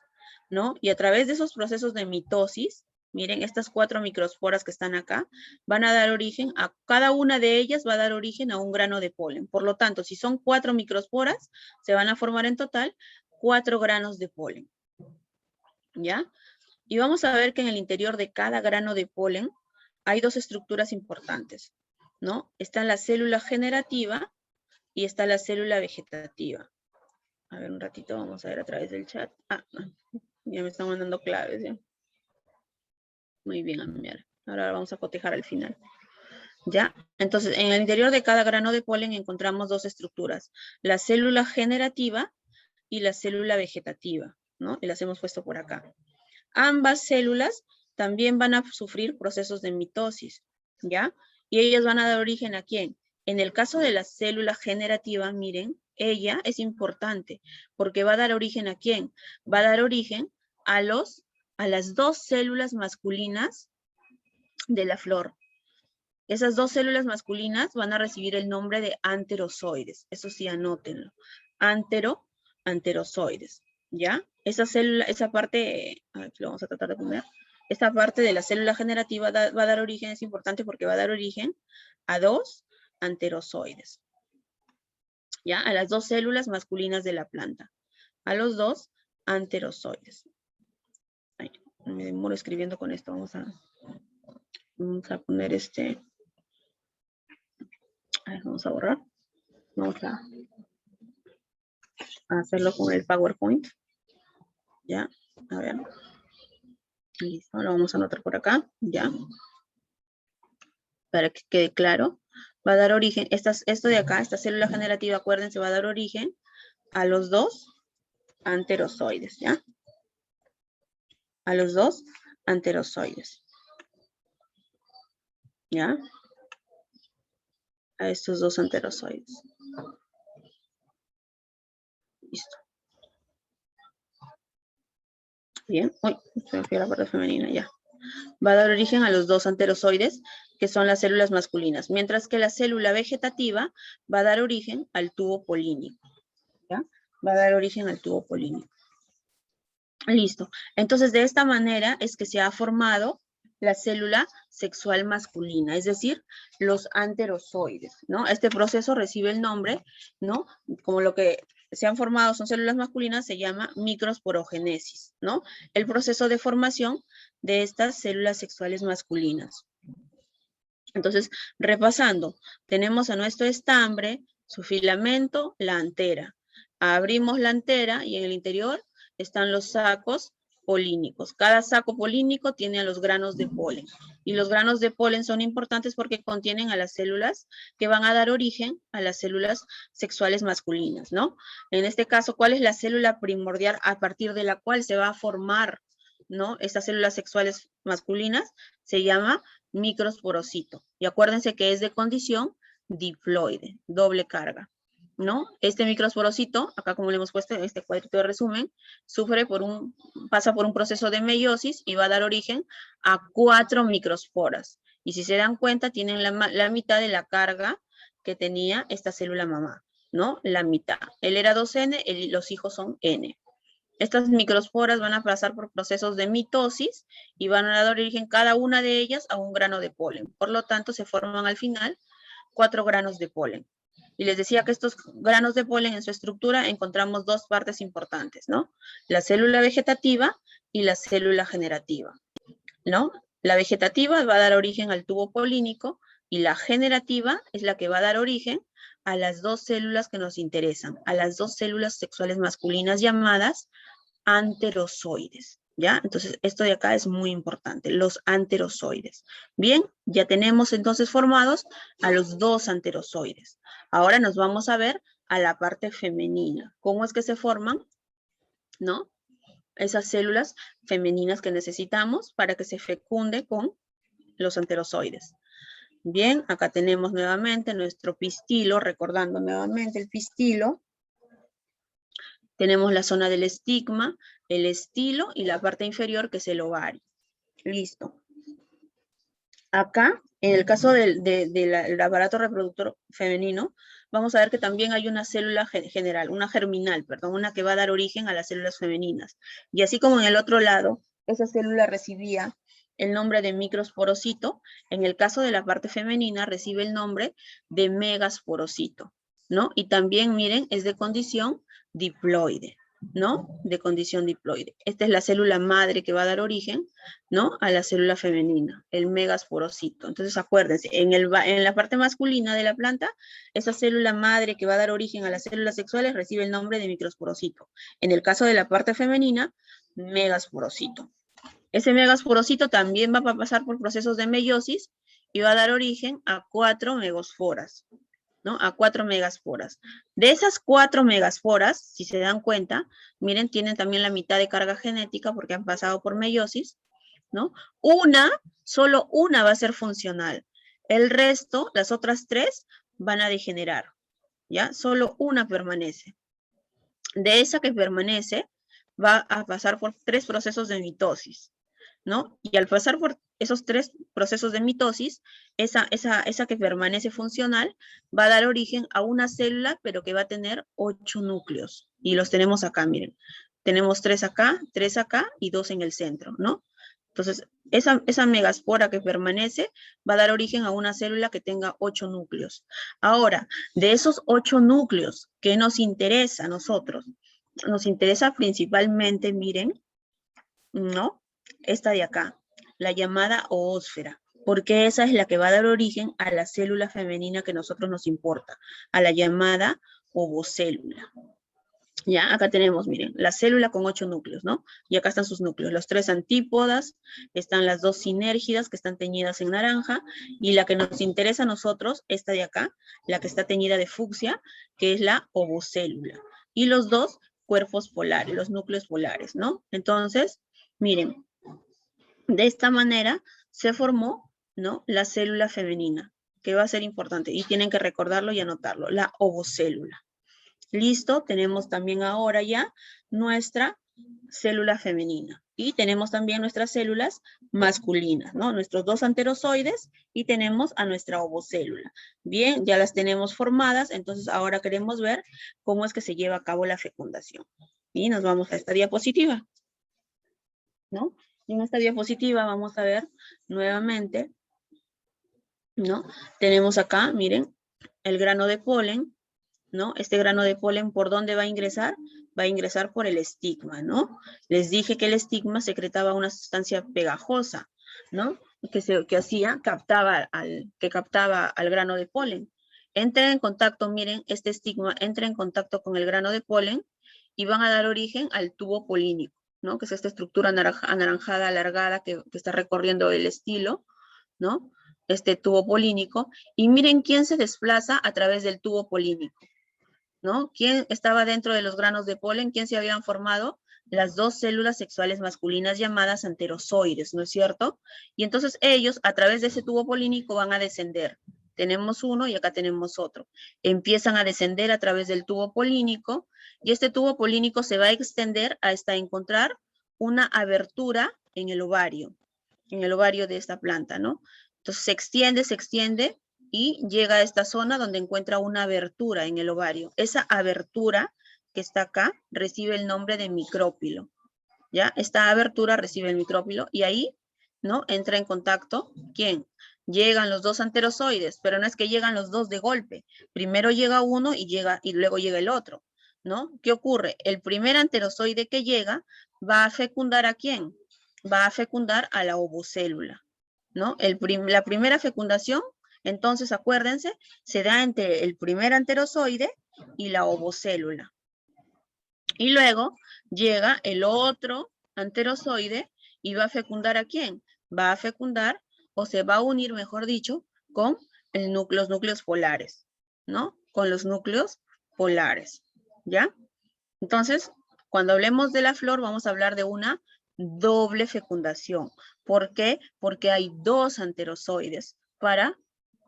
¿no? Y a través de esos procesos de mitosis, miren, estas 4 microsporas que están acá, van a dar origen a, cada una de ellas va a dar origen a un grano de polen. Por lo tanto, si son 4 microsporas, se van a formar en total 4 granos de polen, ¿ya? Y vamos a ver que en el interior de cada grano de polen, hay 2 estructuras importantes, ¿no? Está la célula generativa y está la célula vegetativa. A ver, un ratito, vamos a ver a través del chat. Ya me están mandando claves, ¿ya? Muy bien, Amiar. Ahora vamos a cotejar al final. ¿Ya? Entonces, en el interior de cada grano de polen encontramos 2 estructuras. La célula generativa y la célula vegetativa. ¿no? Y las hemos puesto por acá. Ambas células también van a sufrir procesos de mitosis, ¿ya? Y ellas van a dar origen ¿a quién? En el caso de la célula generativa, miren, ella es importante porque va a dar origen ¿a quién? Va a dar origen a las dos células masculinas de la flor. Esas dos células masculinas van a recibir el nombre de anterozoides. Eso sí, anótenlo. Anterozoides, ¿ya? Esa célula, esa parte, aquí lo vamos a tratar de poner. Esta parte de la célula generativa va a dar origen, es importante porque va a dar origen a dos anterozoides, ¿ya? A las dos células masculinas de la planta. A los dos anterozoides. Ay, me demoro escribiendo con esto. Vamos a poner vamos a borrar. Vamos a hacerlo con el PowerPoint. Ya, a ver. Listo, lo vamos a anotar por acá. Ya. Para que quede claro. Va a dar origen, esto de acá, esta célula generativa, acuérdense, va a dar origen a los dos anterozoides, ¿ya? A los dos anterozoides. ¿Ya? A estos dos anterozoides. Listo. Bien. Uy, se me fue la parte femenina, ya. Va a dar origen a los dos anterozoides, que son las células masculinas, mientras que la célula vegetativa va a dar origen al tubo polínico. ¿Ya? Va a dar origen al tubo polínico. Listo. Entonces, de esta manera es que se ha formado la célula sexual masculina, es decir, los anterozoides, ¿no? Este proceso recibe el nombre, ¿no? Como lo que se han formado son células masculinas, se llama microsporogénesis, ¿no? El proceso de formación de estas células sexuales masculinas. Entonces, repasando, tenemos a nuestro estambre, su filamento, la antera. Abrimos la antera y en el interior están los sacos polínicos. Cada saco polínico tiene a los granos de polen. Y los granos de polen son importantes porque contienen a las células que van a dar origen a las células sexuales masculinas, ¿no? En este caso, ¿cuál es la célula primordial a partir de la cual se va a formar, ¿no? Estas células sexuales masculinas? Se llama microsporocito. Y acuérdense que es de condición diploide, doble carga, ¿no? Este microsporocito, acá como le hemos puesto en este cuadrito de resumen, pasa por un proceso de meiosis y va a dar origen a 4 microsporas. Y si se dan cuenta, tienen la mitad de la carga que tenía esta célula mamá, ¿no? La mitad. Él era 2N, los hijos son N. Estas microsporas van a pasar por procesos de mitosis y van a dar origen cada una de ellas a un grano de polen. Por lo tanto, se forman al final 4 granos de polen. Y les decía que estos granos de polen en su estructura encontramos dos partes importantes, ¿no? La célula vegetativa y la célula generativa, ¿no? La vegetativa va a dar origen al tubo polínico y la generativa es la que va a dar origen a las dos células que nos interesan, a las dos células sexuales masculinas llamadas anterozoides, ¿ya? Entonces, esto de acá es muy importante, los anterozoides. Bien, ya tenemos entonces formados a los dos anterozoides. Ahora nos vamos a ver a la parte femenina. ¿Cómo es que se forman, no? Esas células femeninas que necesitamos para que se fecunde con los anterozoides. Bien, acá tenemos nuevamente nuestro pistilo, recordando nuevamente el pistilo. Tenemos la zona del estigma, el estilo y la parte inferior que es el ovario. Listo. Acá, en el caso del aparato reproductor femenino, vamos a ver que también hay una célula general, una germinal, perdón, una que va a dar origen a las células femeninas. Y así como en el otro lado, esa célula recibía el nombre de microsporocito, en el caso de la parte femenina recibe el nombre de megasporocito, ¿no? Y también, miren, es de condición diploide, ¿no? De condición diploide. Esta es la célula madre que va a dar origen, ¿no? A la célula femenina, el megasporocito. Entonces, acuérdense, en la parte masculina de la planta, esa célula madre que va a dar origen a las células sexuales recibe el nombre de microsporocito. En el caso de la parte femenina, megasporocito. Ese megasporocito también va a pasar por procesos de meiosis y va a dar origen a 4 megasporas, ¿no? A 4 megasporas. De esas 4 megasporas, si se dan cuenta, miren, tienen también la mitad de carga genética porque han pasado por meiosis, ¿no? Solo una va a ser funcional. El resto, las otras 3, van a degenerar, ¿ya? Solo una permanece. De esa que permanece, va a pasar por 3 procesos de mitosis, ¿no? Y al pasar por esos 3 procesos de mitosis, esa que permanece funcional va a dar origen a una célula, pero que va a tener 8 núcleos. Y los tenemos acá, miren. Tenemos 3 acá y 2 en el centro, ¿no? Entonces, esa megaspora que permanece va a dar origen a una célula que tenga 8 núcleos. Ahora, de esos 8 núcleos, ¿qué nos interesa a nosotros? Nos interesa principalmente, miren, ¿no? Esta de acá, la llamada oósfera, porque esa es la que va a dar origen a la célula femenina que a nosotros nos importa, a la llamada ovocélula. Ya, acá tenemos, miren, la célula con 8 núcleos, ¿no? Y acá están sus núcleos, los 3 antípodas, están las 2 sinérgidas que están teñidas en naranja, y la que nos interesa a nosotros, esta de acá, la que está teñida de fucsia, que es la ovocélula. Y los 2 cuerpos polares, los núcleos polares, ¿no? Entonces, miren, de esta manera se formó, ¿no? La célula femenina, que va a ser importante, y tienen que recordarlo y anotarlo, la ovocélula. Listo, tenemos también ahora ya nuestra célula femenina. Y tenemos también nuestras células masculinas, ¿no? Nuestros 2 anterozoides y tenemos a nuestra ovocélula. Bien, ya las tenemos formadas, entonces ahora queremos ver cómo es que se lleva a cabo la fecundación. Y nos vamos a esta diapositiva, ¿no? Y en esta diapositiva vamos a ver nuevamente, ¿no? Tenemos acá, miren, el grano de polen, ¿no? Este grano de polen, ¿por dónde va a ingresar? Va a ingresar por el estigma, ¿no? Les dije que el estigma secretaba una sustancia pegajosa, ¿no? Que captaba al grano de polen. Entra en contacto, miren, este estigma entra en contacto con el grano de polen y van a dar origen al tubo polínico, ¿no? Que es esta estructura anaranjada, alargada, que está recorriendo el estilo, ¿no? Este tubo polínico. Y miren quién se desplaza a través del tubo polínico, ¿no? ¿Quién estaba dentro de los granos de polen? ¿Quién se habían formado? Las 2 células sexuales masculinas llamadas anterozoides, ¿no es cierto? Y entonces ellos, a través de ese tubo polínico, van a descender. Tenemos uno y acá tenemos otro. Empiezan a descender a través del tubo polínico y este tubo polínico se va a extender hasta encontrar una abertura en el ovario de esta planta, ¿no? Entonces se extiende y llega a esta zona donde encuentra una abertura en el ovario. Esa abertura que está acá recibe el nombre de micrópilo, ¿ya? Esta abertura recibe el micrópilo y ahí, ¿no? Entra en contacto, ¿quién? Llegan los 2 anterozoides, pero no es que llegan los 2 de golpe. Primero llega uno y luego llega el otro, ¿no? ¿Qué ocurre? El primer anterozoide que llega va a fecundar ¿a quién? Va a fecundar a la ovocélula, ¿no? La primera fecundación, entonces acuérdense, se da entre el primer anterozoide y la ovocélula. Y luego llega el otro anterozoide y va a fecundar ¿a quién? Va a fecundar, o se va a unir, mejor dicho, con los núcleos polares, ¿no? Con los núcleos polares, ¿ya? Entonces, cuando hablemos de la flor, vamos a hablar de una doble fecundación. ¿Por qué? Porque hay 2 anterozoides para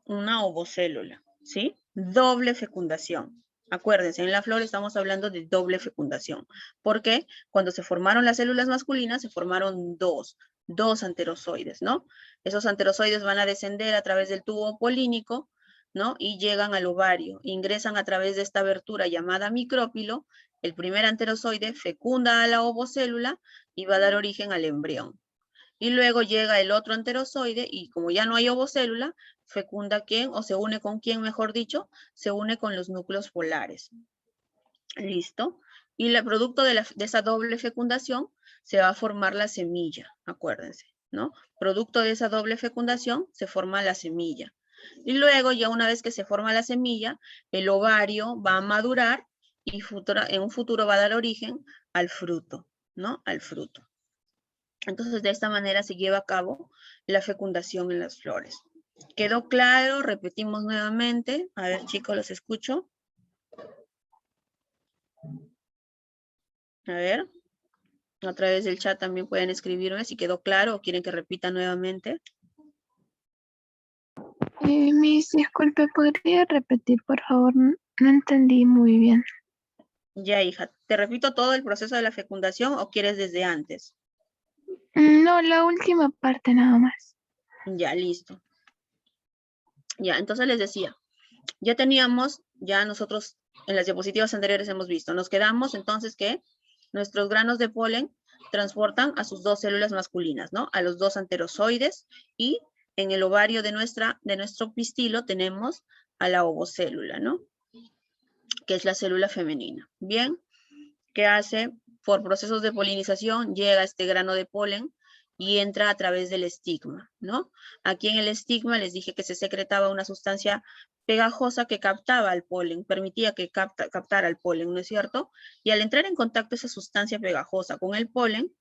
una ovocélula, ¿sí? Doble fecundación. Acuérdense, en la flor estamos hablando de doble fecundación. Porque cuando se formaron las células masculinas, se formaron dos anterozoides, ¿no? Esos anterozoides van a descender a través del tubo polínico, ¿no? Y llegan al ovario, ingresan a través de esta abertura llamada micrópilo. El primer anterozoide fecunda a la ovocélula y va a dar origen al embrión. Y luego llega el otro anterozoide y como ya no hay ovocélula, fecunda quién, o se une con quién, mejor dicho, se une con los núcleos polares. ¿Listo? Y el producto de esa doble fecundación se va a formar la semilla, acuérdense, ¿no? Producto de esa doble fecundación se forma la semilla. Y luego, ya una vez que se forma la semilla, el ovario va a madurar y en un futuro va a dar origen al fruto, ¿no? Al fruto. Entonces, de esta manera se lleva a cabo la fecundación en las flores. ¿Quedó claro? Repetimos nuevamente. A ver, chicos, los escucho. A ver. A través del chat también pueden escribirme si quedó claro o quieren que repita nuevamente.
Miss, disculpe, ¿podría repetir, por favor? No entendí muy bien.
Ya, hija. ¿Te repito todo el proceso de la fecundación o quieres desde antes?
No, la última parte nada más.
Ya, listo. Ya, entonces les decía, ya teníamos, ya nosotros en las diapositivas anteriores hemos visto, nos quedamos entonces que nuestros granos de polen transportan a sus dos células masculinas, ¿no? A los dos anterozoides y en el ovario de nuestro pistilo tenemos a la ovocélula, ¿no? Que es la célula femenina. Bien, ¿qué hace? Por procesos de polinización llega este grano de polen y entra a través del estigma, ¿no? Aquí en el estigma les dije que se secretaba una sustancia pegajosa que captaba el polen, permitía que captara el polen, ¿no es cierto? Y al entrar en contacto esa sustancia pegajosa con el polen,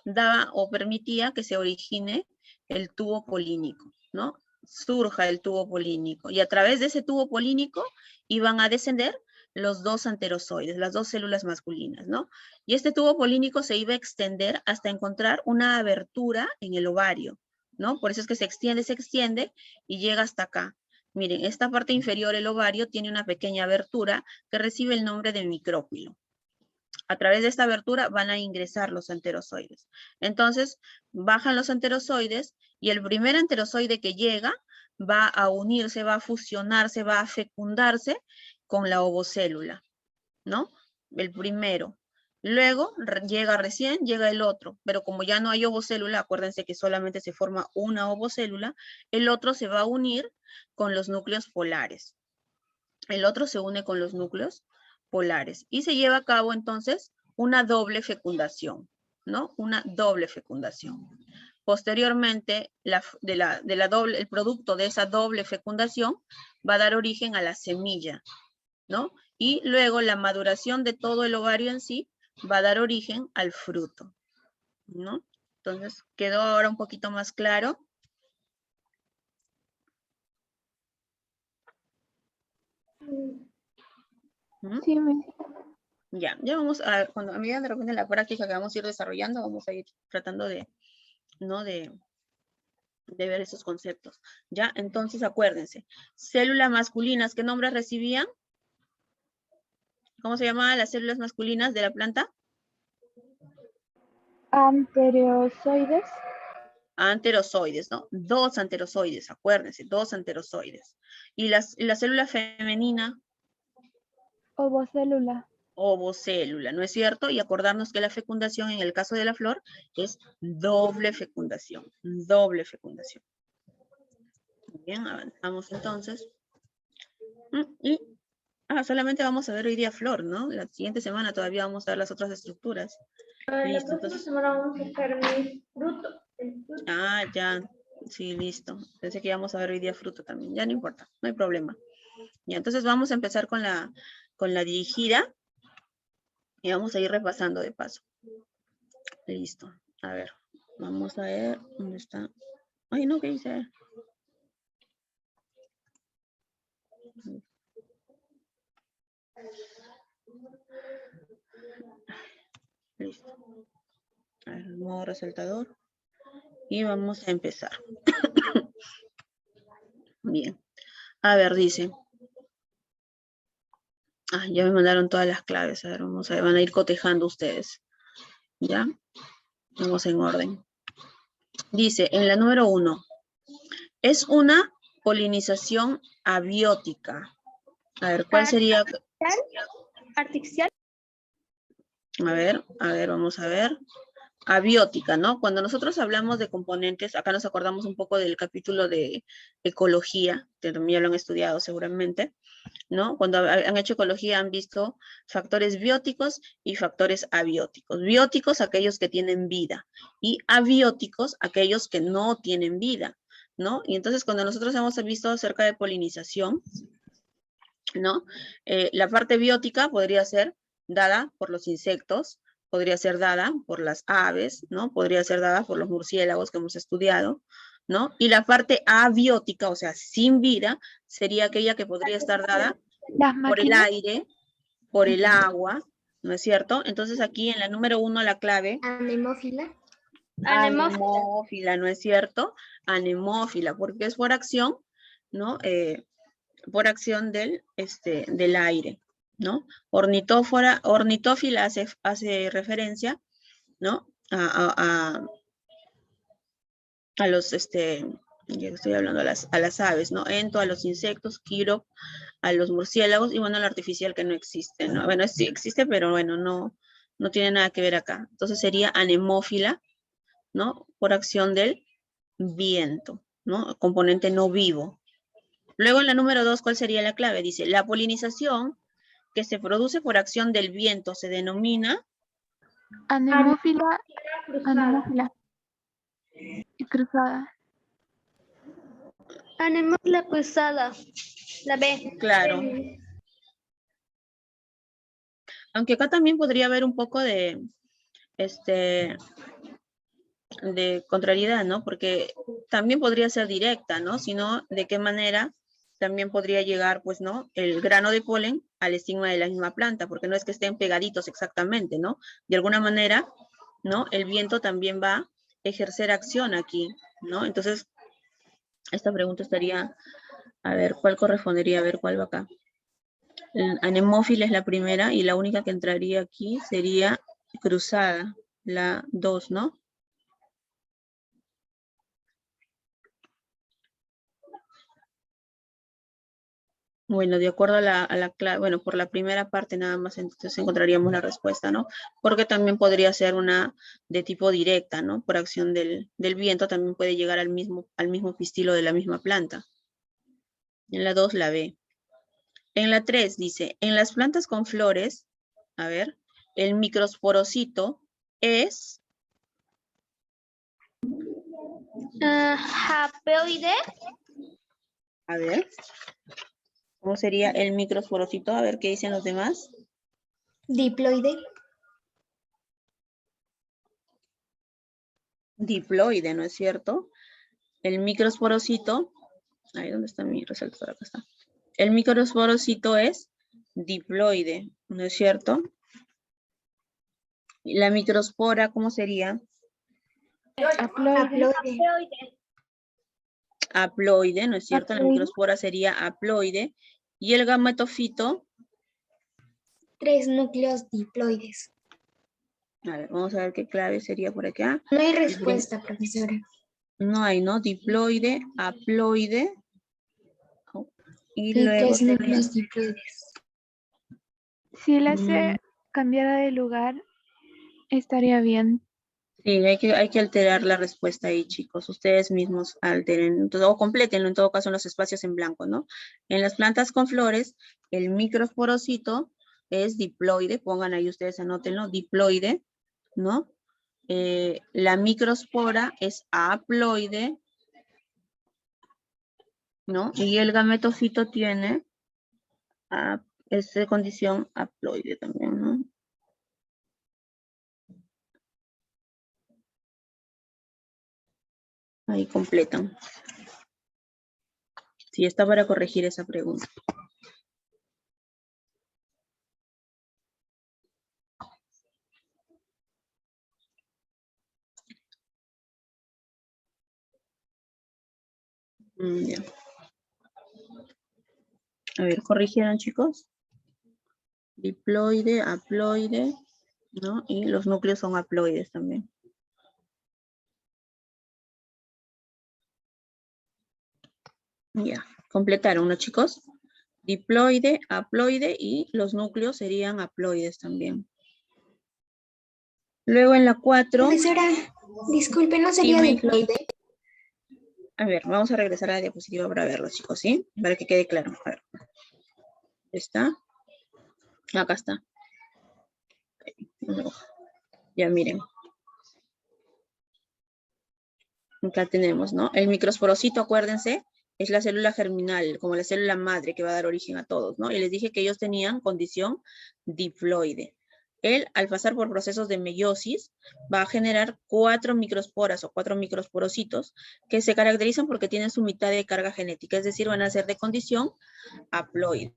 daba o permitía que se origine el tubo polínico, ¿no? Surja el tubo polínico. Y a través de ese tubo polínico iban a descender los dos anterozoides, las dos células masculinas, ¿no? Y este tubo polínico se iba a extender hasta encontrar una abertura en el ovario, ¿no? Por eso es que se extiende y llega hasta acá. Miren, esta parte inferior, el ovario, tiene una pequeña abertura que recibe el nombre de micrópilo. A través de esta abertura van a ingresar los anterozoides. Entonces, bajan los anterozoides y el primer anterozoide que llega va a unirse, va a fusionarse, va a fecundarse con la ovocélula, ¿no? El primero. Luego llega el otro, pero como ya no hay ovocélula, acuérdense que solamente se forma una ovocélula, el otro se va a unir con los núcleos polares. El otro se une con los núcleos polares y se lleva a cabo entonces una doble fecundación, ¿no? Una doble fecundación. Posteriormente, el producto de esa doble fecundación va a dar origen a la semilla, ¿no? Y luego la maduración de todo el ovario en sí va a dar origen al fruto, ¿no? Entonces, ¿quedó ahora un poquito más claro? ¿Mm?
Sí, Miss.
Ya vamos a, cuando a medida de repente en la práctica que vamos a ir desarrollando, vamos a ir tratando de, ¿no? De ver esos conceptos. Ya, entonces acuérdense, células masculinas, ¿qué nombres recibían? ¿Cómo se llamaban las células masculinas de la planta?
Anterozoides.
Anterozoides, ¿no? Dos anterozoides, acuérdense, dos anterozoides. Y la célula femenina,
Ovocélula.
ovocélula, ¿no es cierto? Y acordarnos que la fecundación en el caso de la flor es doble fecundación, doble fecundación. Bien, avanzamos entonces. Y solamente vamos a ver hoy día flor, ¿no? La siguiente semana todavía vamos a ver las otras estructuras. Listo, entonces.
semana vamos a hacer mi fruto.
Ya. Sí, listo. Pensé que íbamos a ver hoy día fruto también. Ya no importa, no hay problema. Ya, entonces vamos a empezar con la dirigida. Y vamos a ir repasando de paso. Listo. A ver, vamos a ver dónde está. Ay, no, ¿qué hice? Listo. A ver, el modo resaltador. Y vamos a empezar. Bien. A ver, dice. Ya me mandaron todas las claves. A ver, vamos a ver, van a ir cotejando ustedes. ¿Ya? Vamos en orden. Dice, en la número 1, es una polinización abiótica. A ver, ¿cuál sería?
Artificial.
A ver, vamos a ver. Abiótica, ¿no? Cuando nosotros hablamos de componentes, acá nos acordamos un poco del capítulo de ecología, que también ya lo han estudiado seguramente, ¿no? Cuando han hecho ecología han visto factores bióticos y factores abióticos. Bióticos, aquellos que tienen vida, y abióticos, aquellos que no tienen vida, ¿no? Y entonces cuando nosotros hemos visto acerca de polinización, ¿no? La parte biótica podría ser dada por los insectos, podría ser dada por las aves, ¿no? Podría ser dada por los murciélagos que hemos estudiado, ¿no? Y la parte abiótica, o sea, sin vida, sería aquella que podría estar dada
Las
por el
máquinas.
aire, por el agua, ¿no es cierto? Entonces aquí en la número 1 la clave,
Anemófila.
anemófila, ¿no es cierto? Anemófila, porque es por acción, ¿no? Por acción del aire, ¿no? Ornitófila hace referencia, ¿no? A los, ya estoy hablando a las aves, ¿no? Ento, a los insectos, quiro, a los murciélagos, y bueno, la artificial que no existe, ¿no? Bueno, sí existe, pero bueno, no tiene nada que ver acá. Entonces sería anemófila, ¿no? Por acción del viento, ¿no? Componente no vivo. Luego en la número 2, ¿cuál sería la clave? Dice, la polinización que se produce por acción del viento se denomina
Anemófila. Anemófila. Y cruzada.
Anemófila cruzada. La B.
claro. Aunque acá también podría haber un poco de contrariedad, ¿no? Porque también podría ser directa, ¿no? Sino de qué manera también podría llegar, pues, ¿no? El grano de polen al estigma de la misma planta, porque no es que estén pegaditos exactamente, ¿no? De alguna manera, ¿no? El viento también va a ejercer acción aquí, ¿no? Entonces, esta pregunta estaría, a ver, ¿cuál correspondería? A ver, ¿cuál va acá? Anemófila es la primera y la única que entraría aquí sería cruzada, la 2, ¿no? Bueno, de acuerdo a la clave, bueno, por la primera parte nada más, entonces encontraríamos la respuesta, ¿no? Porque también podría ser una de tipo directa, ¿no? Por acción del viento también puede llegar al mismo pistilo de la misma planta. En la 2, la B. En la 3 dice, en las plantas con flores, a ver, el microsporocito es...
Haploide.
A ver, ¿cómo sería el microsporocito? A ver qué dicen los demás.
Diploide.
Diploide, ¿no es cierto? El microsporocito, ahí donde está mi resaltador, acá está. El microsporocito es diploide, ¿no es cierto? Y la microspora, ¿cómo sería?
Haploide.
Haploide, ¿no es cierto? La
Haploide.
microspora sería haploide. Y el gametofito.
3 núcleos diploides.
A ver, vamos a ver qué clave sería por acá.
No hay respuesta, profesora.
No hay, ¿no? Diploide, haploide. Y
Y
luego
3
sería...
núcleos diploides.
Si la C cambiara de lugar, estaría bien.
Sí, hay que alterar la respuesta ahí, chicos. Ustedes mismos alteren, o complétenlo en todo caso en los espacios en blanco, ¿no? En las plantas con flores, el microsporocito es diploide, pongan ahí ustedes, anótenlo, diploide, ¿no? La microspora es haploide, ¿no? Y el gametofito tiene esta condición haploide también, ¿no? Ahí completan. Sí, está para corregir esa pregunta. Ya. A ver, ¿corrigieron, chicos? Diploide, haploide, ¿no? Y los núcleos son haploides también. Ya, completaron, ¿no, chicos? Diploide, haploide y los núcleos serían haploides también. Luego en la 4...
Profesora, disculpe, ¿no sería
Dime.
diploide?
A ver, vamos a regresar a la diapositiva para verlo, chicos, ¿sí? Para que quede claro. A ver. ¿Está? Acá está. Ya miren. Acá tenemos, ¿no? El microsporocito, acuérdense, es la célula germinal, como la célula madre que va a dar origen a todos, ¿no? Y les dije que ellos tenían condición diploide. Él, al pasar por procesos de meiosis, va a generar 4 microesporas o 4 microesporocitos que se caracterizan porque tienen su mitad de carga genética, es decir, van a ser de condición haploide.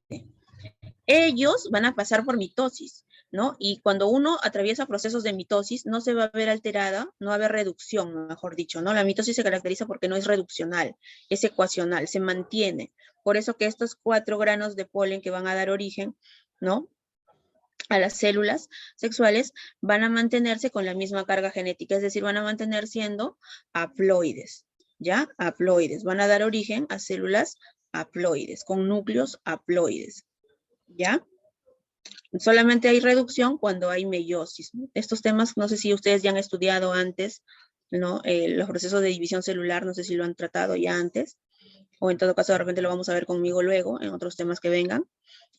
Ellos van a pasar por mitosis, ¿no? Y cuando uno atraviesa procesos de mitosis, no se va a ver alterada, no va a haber reducción, mejor dicho, ¿no? La mitosis se caracteriza porque no es reduccional, es ecuacional, se mantiene. Por eso que estos 4 granos de polen que van a dar origen, ¿no?, a las células sexuales van a mantenerse con la misma carga genética, es decir, van a mantener siendo haploides, ¿ya? Haploides, van a dar origen a células haploides, con núcleos haploides, ¿ya? Solamente hay reducción cuando hay meiosis, ¿no? Estos temas, no sé si ustedes ya han estudiado antes, ¿no? Los procesos de división celular, no sé si lo han tratado ya antes, o en todo caso de repente lo vamos a ver conmigo luego, en otros temas que vengan.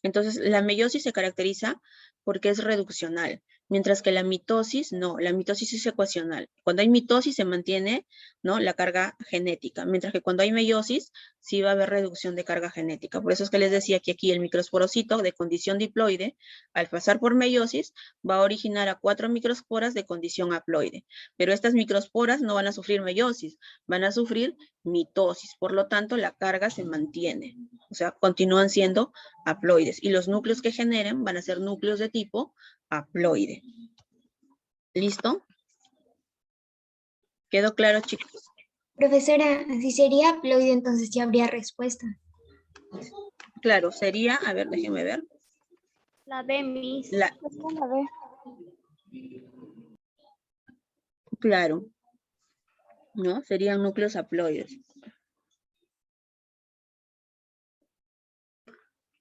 Entonces, la meiosis se caracteriza porque es reduccional, mientras que la mitosis no, la mitosis es ecuacional. Cuando hay mitosis se mantiene, ¿no?, la carga genética, mientras que cuando hay meiosis sí va a haber reducción de carga genética. Por eso es que les decía que aquí el microesporocito de condición diploide, al pasar por meiosis, va a originar a 4 microesporas de condición haploide. Pero estas microesporas no van a sufrir meiosis, van a sufrir mitosis. Por lo tanto, la carga se mantiene. O sea, continúan siendo haploides. Y los núcleos que generen van a ser núcleos de tipo haploide. ¿Listo? ¿Quedó claro, chicos?
Profesora, si sería haploide, entonces ya habría respuesta.
Claro, sería, a ver, déjenme ver.
La B, Miss.
Claro. ¿No? Serían núcleos haploides.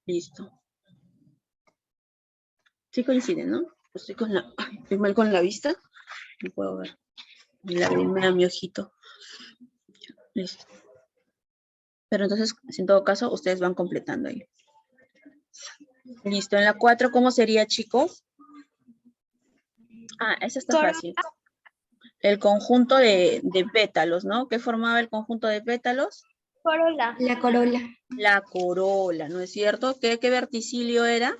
Listo. Sí coinciden, ¿no? Estoy mal con la vista. No puedo ver. Mi lagrimea mi ojito. Listo. Pero entonces, en todo caso, ustedes van completando ahí. Listo. En la 4, ¿cómo sería, chicos? Ah, esa está fácil. El conjunto de pétalos, ¿no? ¿Qué formaba el conjunto de pétalos?
Corola.
La corola.
La corola, ¿no es cierto? ¿Qué verticilio era?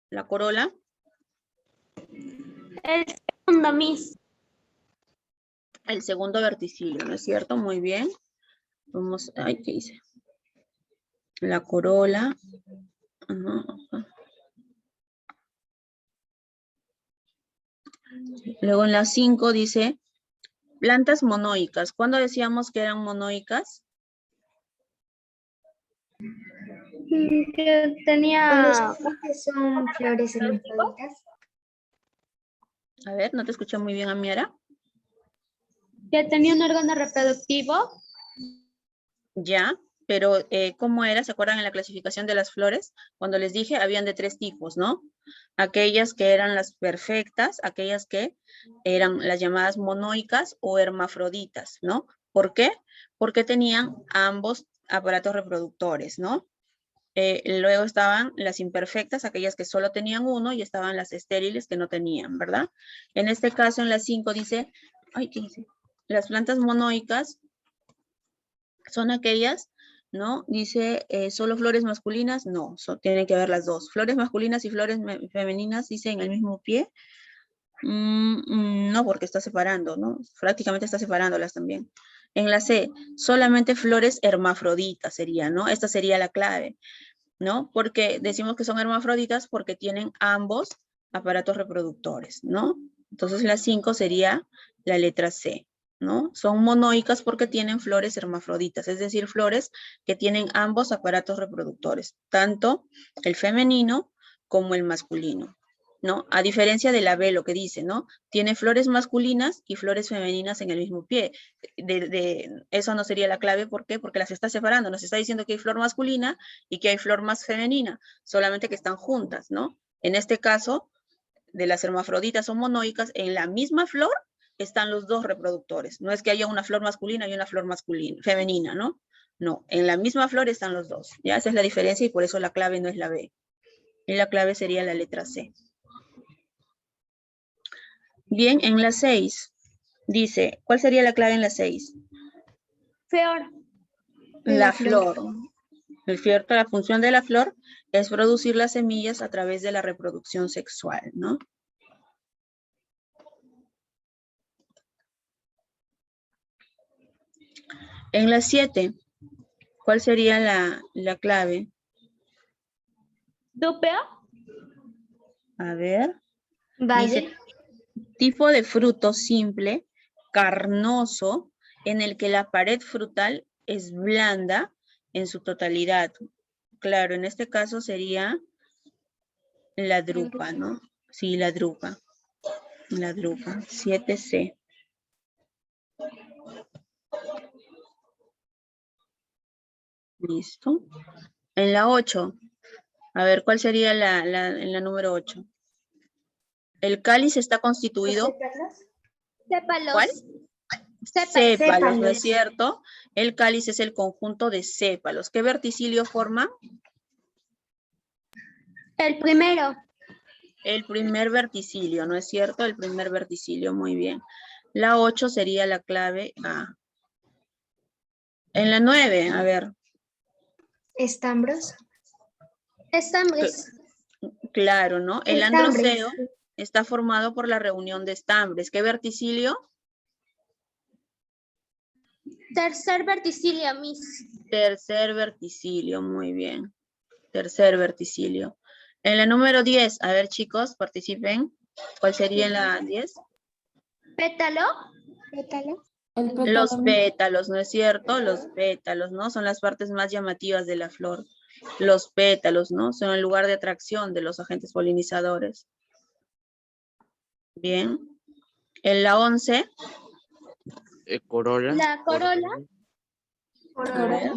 La corola.
El segundo, Miss.
El segundo verticilio, ¿no es cierto? Muy bien. Vamos, ay, ¿qué hice? La corola. Ajá. Luego en la 5 dice plantas monoicas. ¿Cuándo decíamos que eran monoicas?
Que tenía...
¿Qué son flores hermafroditas?
A ver, no te escuché muy bien, Amiara.
Que tenía un órgano reproductivo.
Ya, pero ¿cómo era? ¿Se acuerdan en la clasificación de las flores? Cuando les dije, habían de 3 tipos, ¿no? Aquellas que eran las perfectas, aquellas que eran las llamadas monoicas o hermafroditas, ¿no? ¿Por qué? Porque tenían ambos aparatos reproductores, ¿no? Luego estaban las imperfectas, aquellas que solo tenían uno, y estaban las estériles que no tenían, ¿verdad? En este caso, en la 5 dice, ay, ¿qué dice? Las plantas monoicas son aquellas, ¿no? Dice, ¿solo flores masculinas? No, tienen que haber las dos. Flores masculinas y flores femeninas, dice, en el mismo pie. No, porque está separando, ¿no? Prácticamente está separándolas también. En la C, solamente flores hermafroditas sería, ¿no? Esta sería la clave, ¿no? Porque decimos que son hermafroditas porque tienen ambos aparatos reproductores, ¿no? Entonces la 5 sería la letra C, ¿no? Son monoicas porque tienen flores hermafroditas, es decir, flores que tienen ambos aparatos reproductores, tanto el femenino como el masculino, ¿no? A diferencia de la B, lo que dice, ¿no? Tiene flores masculinas y flores femeninas en el mismo pie. Eso no sería la clave, ¿por qué? Porque las está separando, nos está diciendo que hay flor masculina y que hay flor más femenina, solamente que están juntas, ¿no? En este caso, de las hermafroditas o monoicas, en la misma flor están los dos reproductores. No es que haya una flor masculina y una flor femenina, ¿no? No, en la misma flor están los dos. Ya esa es la diferencia y por eso la clave no es la B. Y la clave sería la letra C. Bien, en la 6 dice, ¿cuál sería la clave en la 6?
Flor.
La flor. ¿Es cierto? La función de la flor es producir las semillas a través de la reproducción sexual, ¿no? En la 7, ¿cuál sería la clave?
¿Dúpeo?
A ver.
Vale.
Dice, tipo de fruto simple, carnoso, en el que la pared frutal es blanda en su totalidad. Claro, en este caso sería la drupa, ¿no? Sí, la drupa. La drupa. 7C. Listo. En la 8. A ver, ¿cuál sería en la número 8? El cáliz está constituido.
Sépalos.
¿Cuál?
Sépalos.
Sépalos, ¿no es
Sépalos.
cierto? El cáliz es el conjunto de sépalos. ¿Qué verticilio forma?
El primero.
El primer verticilio, ¿no es cierto? El primer verticilio, muy bien. La 8 sería la clave A. En la 9, a ver.
Estambros.
Estambres.
Claro, ¿no? El
Estambres.
androceo está formado por la reunión de estambres. ¿Qué verticilio?
Tercer verticilio, Miss.
Tercer verticilio, muy bien. Tercer verticilio. En la número 10, a ver chicos, participen. ¿Cuál sería en la 10?
Pétalo.
Pétalo.
Los pétalos, ¿no es cierto? Los pétalos, ¿no? Son las partes más llamativas de la flor. Los pétalos, ¿no? Son el lugar de atracción de los agentes polinizadores. Bien. En la 11.
Corola.
La corola.
A ver.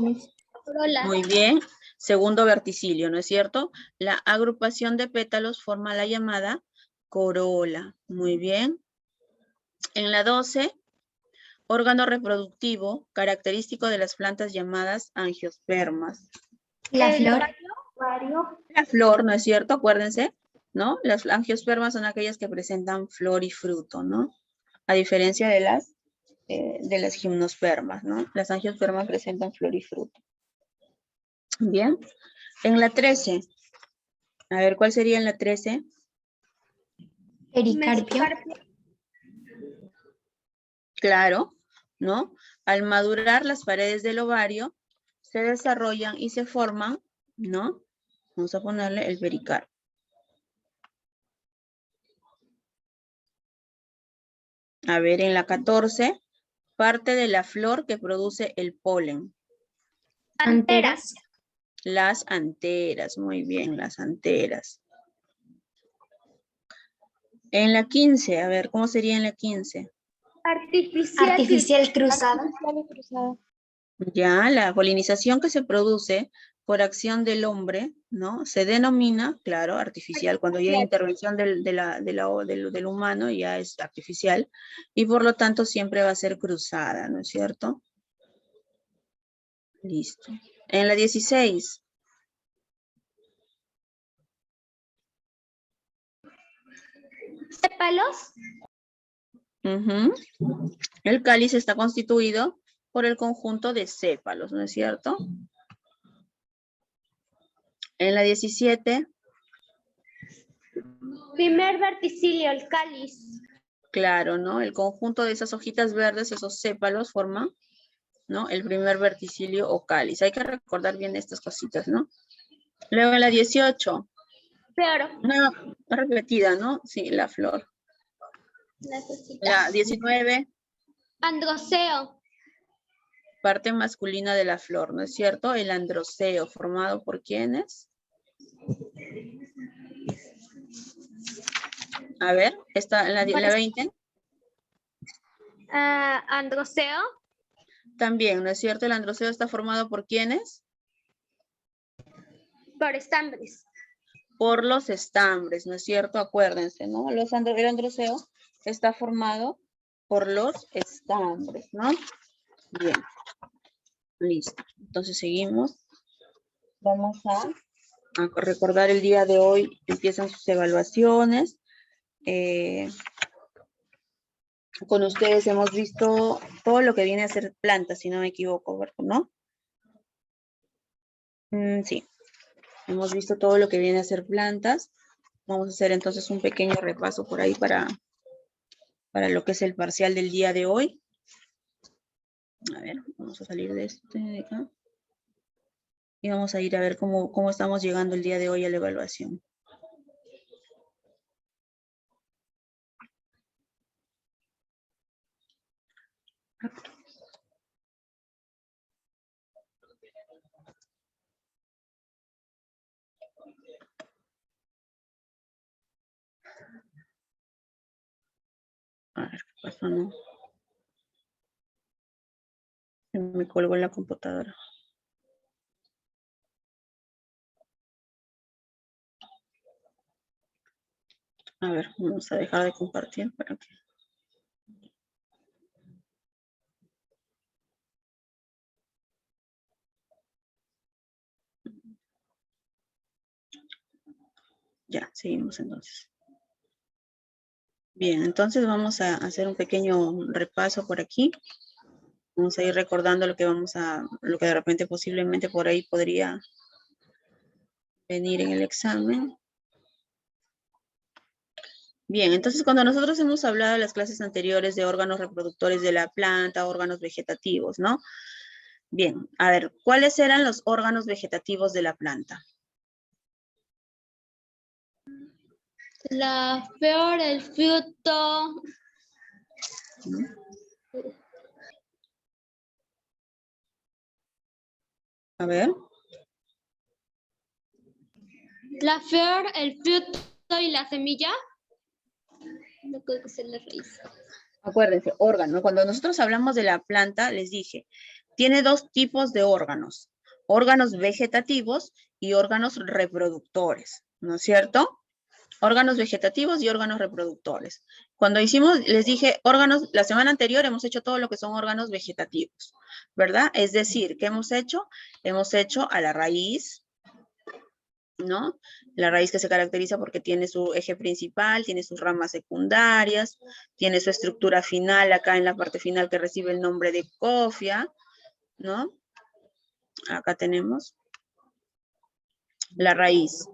Corola.
Muy bien. Segundo verticilio, ¿no es cierto? La agrupación de pétalos forma la llamada corola. Muy bien. En la 12, órgano reproductivo característico de las plantas llamadas angiospermas.
La flor.
La flor, ¿no es cierto? Acuérdense, ¿no? Las angiospermas son aquellas que presentan flor y fruto, ¿no? A diferencia de las gimnospermas, ¿no? Las angiospermas presentan flor y fruto. Bien. En la 13, a ver, ¿cuál sería en la 13?
Pericarpio.
Claro, ¿no? Al madurar las paredes del ovario, se desarrollan y se forman, ¿no? Vamos a ponerle el pericarpio. A ver, en la 14, parte de la flor que produce el polen.
Anteras.
Las anteras, muy bien, las anteras. En la 15, a ver, ¿cómo sería en la 15?
Artificial cruzada.
Ya, la polinización que se produce por acción del hombre, ¿no? Se denomina, claro, artificial. Cuando ya hay intervención del humano, ya es artificial. Y por lo tanto siempre va a ser cruzada, ¿no es cierto? Listo. En la 16.
Sépalos.
El cáliz está constituido por el conjunto de sépalos, ¿no es cierto? En la 17.
Primer verticilio, el cáliz.
Claro, ¿no? El conjunto de esas hojitas verdes, esos sépalos, forman, ¿no? El primer verticilio o cáliz. Hay que recordar bien estas cositas, ¿no? Luego en la 18.
Peor.
Una repetida, ¿no? Sí, la flor. La 19.
Androceo.
Parte masculina de la flor, ¿no es cierto? El androceo, formado por ¿quiénes? A ver, está en la 20.
Androceo.
También, ¿no es cierto? El androceo está formado por ¿quiénes?
Por estambres.
Por los estambres, ¿no es cierto? Acuérdense, ¿no? El androceo está formado por los estambres, ¿no? Bien. Listo. Entonces seguimos. Vamos a recordar el día de hoy. Empiezan sus evaluaciones. Con ustedes hemos visto todo lo que viene a ser plantas, si no me equivoco, ¿no? Sí. Hemos visto todo lo que viene a ser plantas. Vamos a hacer entonces un pequeño repaso por ahí para lo que es el parcial del día de hoy. A ver, vamos a salir de este de acá. Y vamos a ir a ver cómo estamos llegando el día de hoy a la evaluación. A ver, ¿qué pasó? No. Me colgó en la computadora. A ver, vamos a dejar de compartir para que... Ya, seguimos entonces. Bien, entonces vamos a hacer un pequeño repaso por aquí. Vamos a ir recordando lo que de repente posiblemente por ahí podría venir en el examen. Bien, entonces cuando nosotros hemos hablado en las clases anteriores de órganos reproductores de la planta, órganos vegetativos, ¿no? Bien, a ver, ¿cuáles eran los órganos vegetativos de la planta?
La flor, el fruto.
A ver.
La flor, el fruto y la semilla. No creo que sea la raíz.
Acuérdense, órgano. Cuando nosotros hablamos de la planta, les dije, tiene dos tipos de órganos. Órganos vegetativos y órganos reproductores, ¿no es cierto? Órganos vegetativos y órganos reproductores. Cuando les dije órganos, la semana anterior hemos hecho todo lo que son órganos vegetativos, ¿verdad? Es decir, ¿qué hemos hecho? Hemos hecho a la raíz, ¿no? La raíz que se caracteriza porque tiene su eje principal, tiene sus ramas secundarias, tiene su estructura final acá en la parte final que recibe el nombre de cofia, ¿no? Acá tenemos la raíz.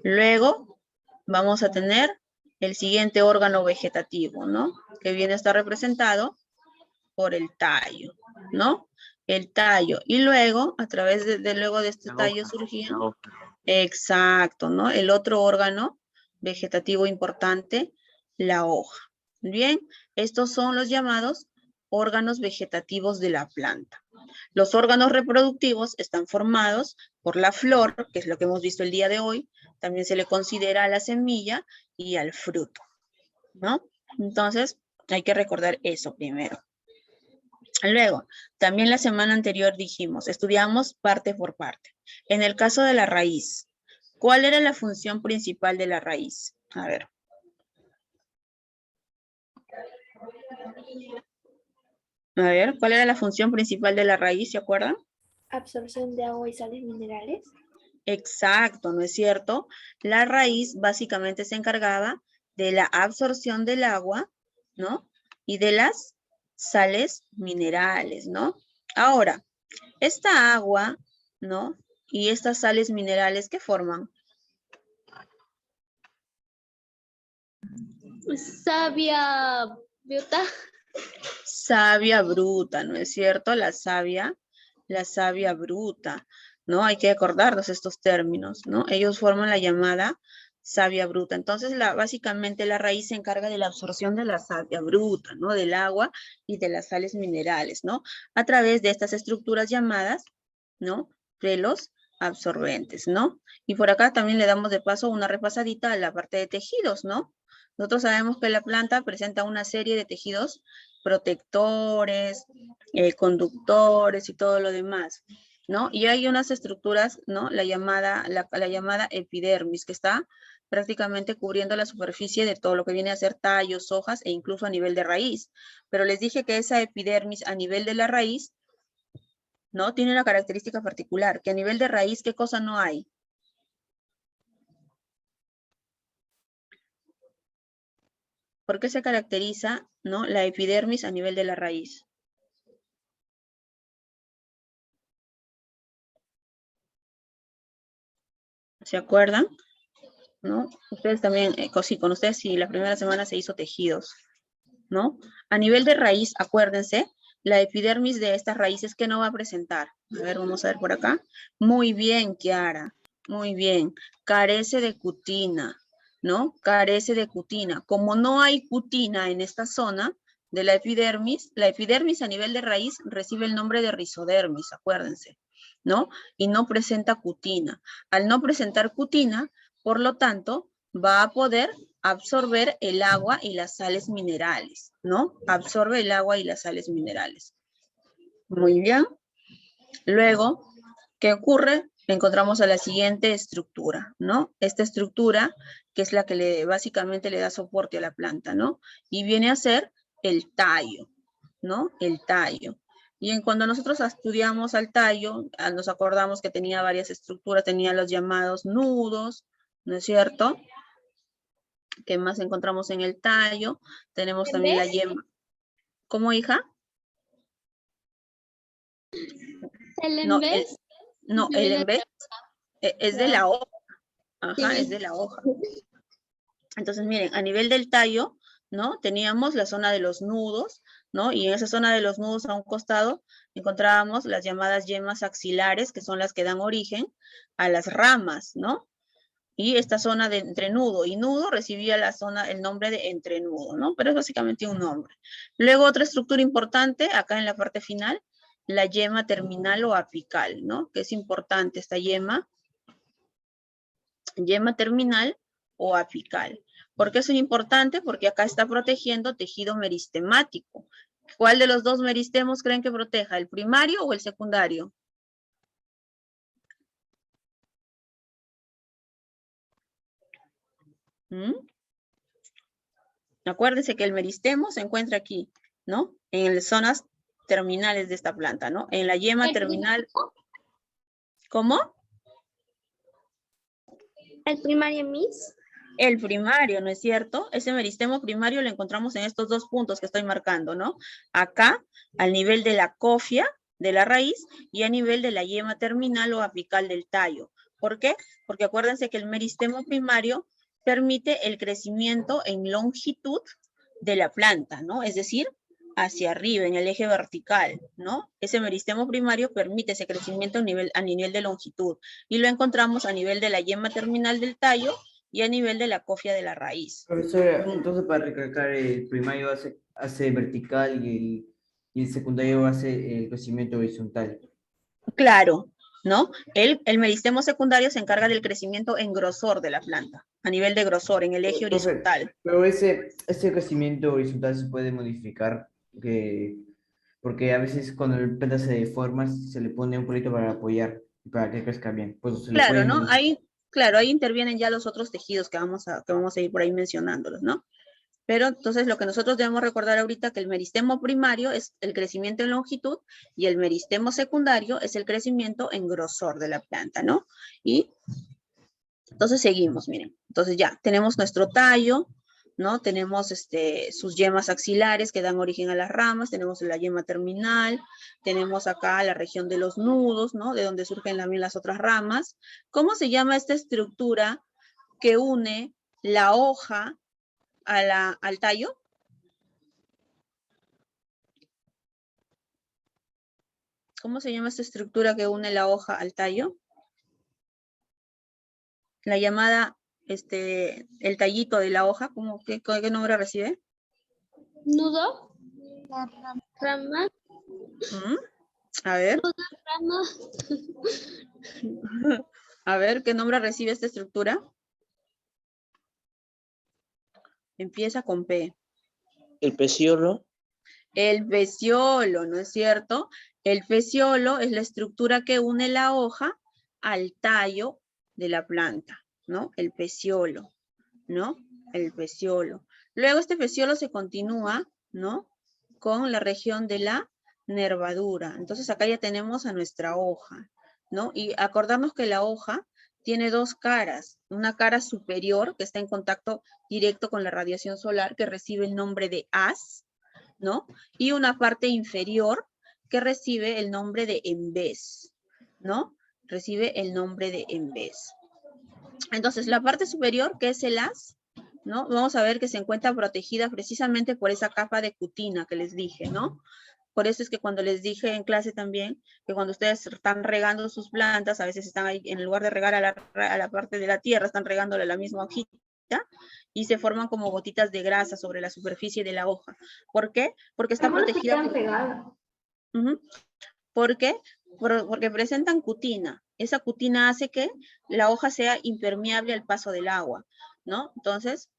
Luego vamos a tener el siguiente órgano vegetativo, ¿no? Que viene a estar representado por el tallo, ¿no? El tallo. Y luego, a través luego de este tallo surgía... Exacto, ¿no? El otro órgano vegetativo importante, la hoja. Bien, estos son los llamados órganos vegetativos de la planta. Los órganos reproductivos están formados por la flor, que es lo que hemos visto el día de hoy. También se le considera a la semilla y al fruto, ¿no? Entonces, hay que recordar eso primero. Luego, también la semana anterior dijimos, estudiamos parte por parte. En el caso de la raíz, ¿cuál era la función principal de la raíz? A ver. A ver, ¿cuál era la función principal de la raíz? ¿Se acuerdan?
Absorción de agua y sales minerales.
Exacto, ¿no es cierto? La raíz básicamente se encargaba de la absorción del agua, ¿no? Y de las sales minerales, ¿no? Ahora, esta agua, ¿no? Y estas sales minerales, ¿qué forman?
Savia bruta.
Savia bruta, ¿no es cierto? La savia bruta, ¿no? Hay que acordarnos estos términos, ¿no? Ellos forman la llamada savia bruta. Entonces, básicamente la raíz se encarga de la absorción de la savia bruta, ¿no? Del agua y de las sales minerales, ¿no? A través de estas estructuras llamadas, ¿no? Pelos absorbentes, ¿no? Y por acá también le damos de paso una repasadita a la parte de tejidos, ¿no? Nosotros sabemos que la planta presenta una serie de tejidos protectores, conductores y todo lo demás, ¿no? Y hay unas estructuras, ¿no? La llamada epidermis, que está prácticamente cubriendo la superficie de todo lo que viene a ser tallos, hojas e incluso a nivel de raíz. Pero les dije que esa epidermis a nivel de la raíz, ¿no? Tiene una característica particular, que a nivel de raíz, ¿qué cosa no hay? ¿Por qué se caracteriza, ¿no? La epidermis a nivel de la raíz? ¿Se acuerdan? ¿No? Ustedes también, sí, con ustedes sí, la primera semana se hizo tejidos, ¿no? A nivel de raíz, acuérdense, la epidermis de estas raíces que no va a presentar. A ver, vamos a ver por acá. Muy bien, Kiara. Muy bien. Carece de cutina, ¿no? Carece de cutina. Como no hay cutina en esta zona de la epidermis a nivel de raíz recibe el nombre de rizodermis, acuérdense, ¿no? Y no presenta cutina. Al no presentar cutina, por lo tanto, va a poder absorber el agua y las sales minerales, ¿no? Absorbe el agua y las sales minerales. Muy bien. Luego, ¿qué ocurre? Encontramos a la siguiente estructura, ¿no? Esta estructura, que es la que básicamente le da soporte a la planta, ¿no? Y viene a ser el tallo, ¿no? El tallo. Y cuando nosotros estudiamos al tallo, nos acordamos que tenía varias estructuras, tenía los llamados nudos, ¿no es cierto? ¿Qué más encontramos en el tallo? Tenemos también la yema. ¿Cómo, hija?
¿El
No,
embés?
el embés es de la hoja. Ajá,
Sí.
es de la hoja. Entonces, miren, a nivel del tallo, ¿no? Teníamos la zona de los nudos, ¿no? Y en esa zona de los nudos a un costado encontrábamos las llamadas yemas axilares, que son las que dan origen a las ramas, ¿no? Y esta zona de entrenudo y nudo recibía el nombre de entrenudo, ¿no? Pero es básicamente un nombre. Luego otra estructura importante, acá en la parte final, la yema terminal o apical, ¿no? Que es importante esta yema terminal o apical. ¿Por qué es importante? Porque acá está protegiendo tejido meristemático. ¿Cuál de los dos meristemos creen que proteja? ¿El primario o el secundario? Acuérdense que el meristemo se encuentra aquí, ¿no? En las zonas terminales de esta planta, ¿no? En la yema terminal. ¿Cómo?
¿El primario, Miss?
El primario, ¿no es cierto? Ese meristemo primario lo encontramos en estos dos puntos que estoy marcando, ¿no? Acá, al nivel de la cofia de la raíz y a nivel de la yema terminal o apical del tallo. ¿Por qué? Porque acuérdense que el meristemo primario permite el crecimiento en longitud de la planta, ¿no? Es decir, hacia arriba, en el eje vertical, ¿no? Ese meristemo primario permite ese crecimiento a nivel de longitud. Y lo encontramos a nivel de la yema terminal del tallo y a nivel de la cofia de la raíz.
Profesora, entonces para recalcar, el primario hace vertical y el secundario hace el crecimiento horizontal.
Claro, ¿no? El meristemo secundario se encarga del crecimiento en grosor de la planta, a nivel de grosor, en el eje horizontal.
Pero ese crecimiento horizontal se puede modificar, porque a veces cuando la planta se deforma, se le pone un palito para apoyar, para que crezca bien. Pues se le
Claro,
puede
¿no?
modificar.
Ahí intervienen ya los otros tejidos que vamos a ir por ahí mencionándolos, ¿no? Pero entonces lo que nosotros debemos recordar ahorita que el meristemo primario es el crecimiento en longitud y el meristemo secundario es el crecimiento en grosor de la planta, ¿no? Y entonces seguimos, miren. Entonces ya tenemos nuestro tallo, ¿no? Tenemos sus yemas axilares que dan origen a las ramas, tenemos la yema terminal, tenemos acá la región de los nudos, ¿no? De donde surgen también las otras ramas. ¿Cómo se llama esta estructura que une la hoja al tallo? ¿Cómo se llama esta estructura que une la hoja al tallo? La llamada, el tallito de la hoja, ¿qué nombre recibe?
¿Nudo? Rama.
A ver.
Rama.
A ver, ¿qué nombre recibe esta estructura? Empieza con P.
El peciolo.
El peciolo, ¿no es cierto? El peciolo es la estructura que une la hoja al tallo de la planta, ¿no? El peciolo, ¿no? El peciolo. Luego este peciolo se continúa, ¿no? Con la región de la nervadura. Entonces acá ya tenemos a nuestra hoja, ¿no? Y acordarnos que la hoja tiene dos caras. Una cara superior que está en contacto directo con la radiación solar que recibe el nombre de haz, ¿no? Y una parte inferior que recibe el nombre de embés, ¿no? Recibe el nombre de embés. Entonces, la parte superior, que es el haz, ¿no? Vamos a ver que se encuentra protegida precisamente por esa capa de cutina que les dije, ¿no? Por eso es que cuando les dije en clase también, que cuando ustedes están regando sus plantas, a veces están ahí, en lugar de regar a la parte de la tierra, están regándole la misma hojita, y se forman como gotitas de grasa sobre la superficie de la hoja. ¿Por qué? Porque está protegida por... Ujú. ¿Por qué? Porque presentan cutina. Esa cutina hace que la hoja sea impermeable al paso del agua, ¿no? Entonces,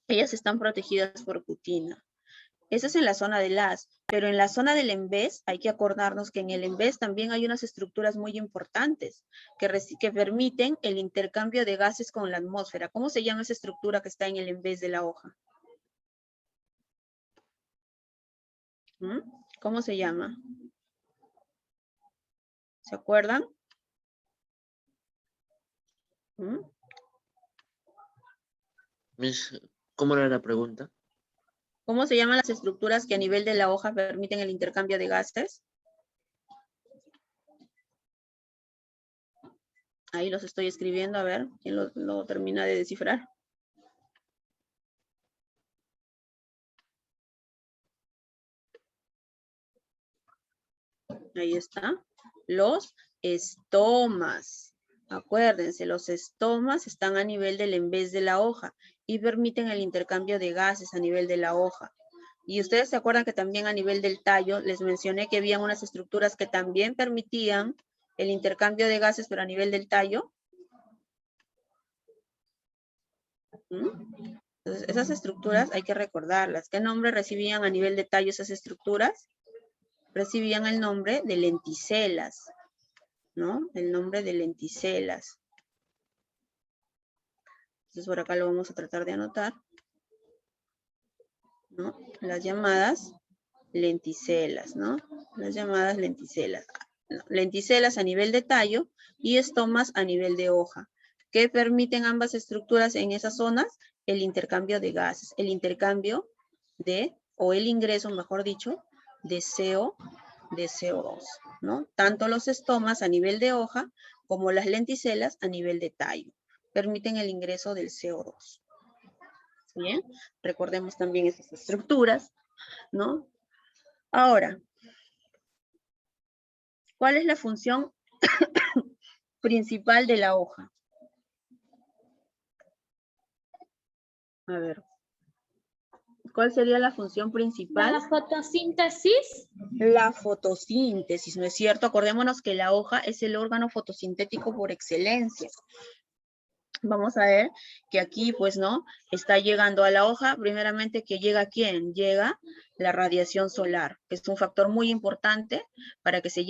ellas están protegidas por cutina. Eso es en la zona del haz, pero en la zona del embés hay que acordarnos que en el embés también hay unas estructuras muy importantes que permiten el intercambio de gases con la atmósfera. ¿Cómo se llama esa estructura que está en el embés de la hoja? ¿Mm? ¿Cómo se llama? ¿Se acuerdan? ¿Mm?
¿Cómo era la pregunta?
¿Cómo se llaman las estructuras que a nivel de la hoja permiten el intercambio de gases? Ahí los estoy escribiendo, a ver, ¿quién lo termina de descifrar? Ahí está. Los estomas. Acuérdense, los estomas están a nivel del embés de la hoja y permiten el intercambio de gases a nivel de la hoja. Y ustedes se acuerdan que también a nivel del tallo les mencioné que habían unas estructuras que también permitían el intercambio de gases, pero a nivel del tallo. Entonces, esas estructuras hay que recordarlas. ¿Qué nombre recibían a nivel de tallo esas estructuras? Recibían el nombre de lenticelas, ¿no? El nombre de lenticelas. Entonces, por acá lo vamos a tratar de anotar, ¿no? Las llamadas lenticelas, ¿no? Las llamadas lenticelas. Lenticelas a nivel de tallo y estomas a nivel de hoja. ¿Qué permiten ambas estructuras en esas zonas? El intercambio de gases, el intercambio de, o el ingreso, mejor dicho, de CO2, ¿no? Tanto los estomas a nivel de hoja como las lenticelas a nivel de tallo. Permiten el ingreso del CO2. Bien, recordemos también esas estructuras, ¿no? Ahora, ¿cuál es la función principal de la hoja? A ver, ¿cuál sería la función principal?
La fotosíntesis.
La fotosíntesis, ¿no es cierto? Acordémonos que la hoja es el órgano fotosintético por excelencia. Vamos a ver que aquí, pues, ¿no? Está llegando a la hoja, primeramente, que llega ¿quién? Llega la radiación solar, que es un factor muy importante para que se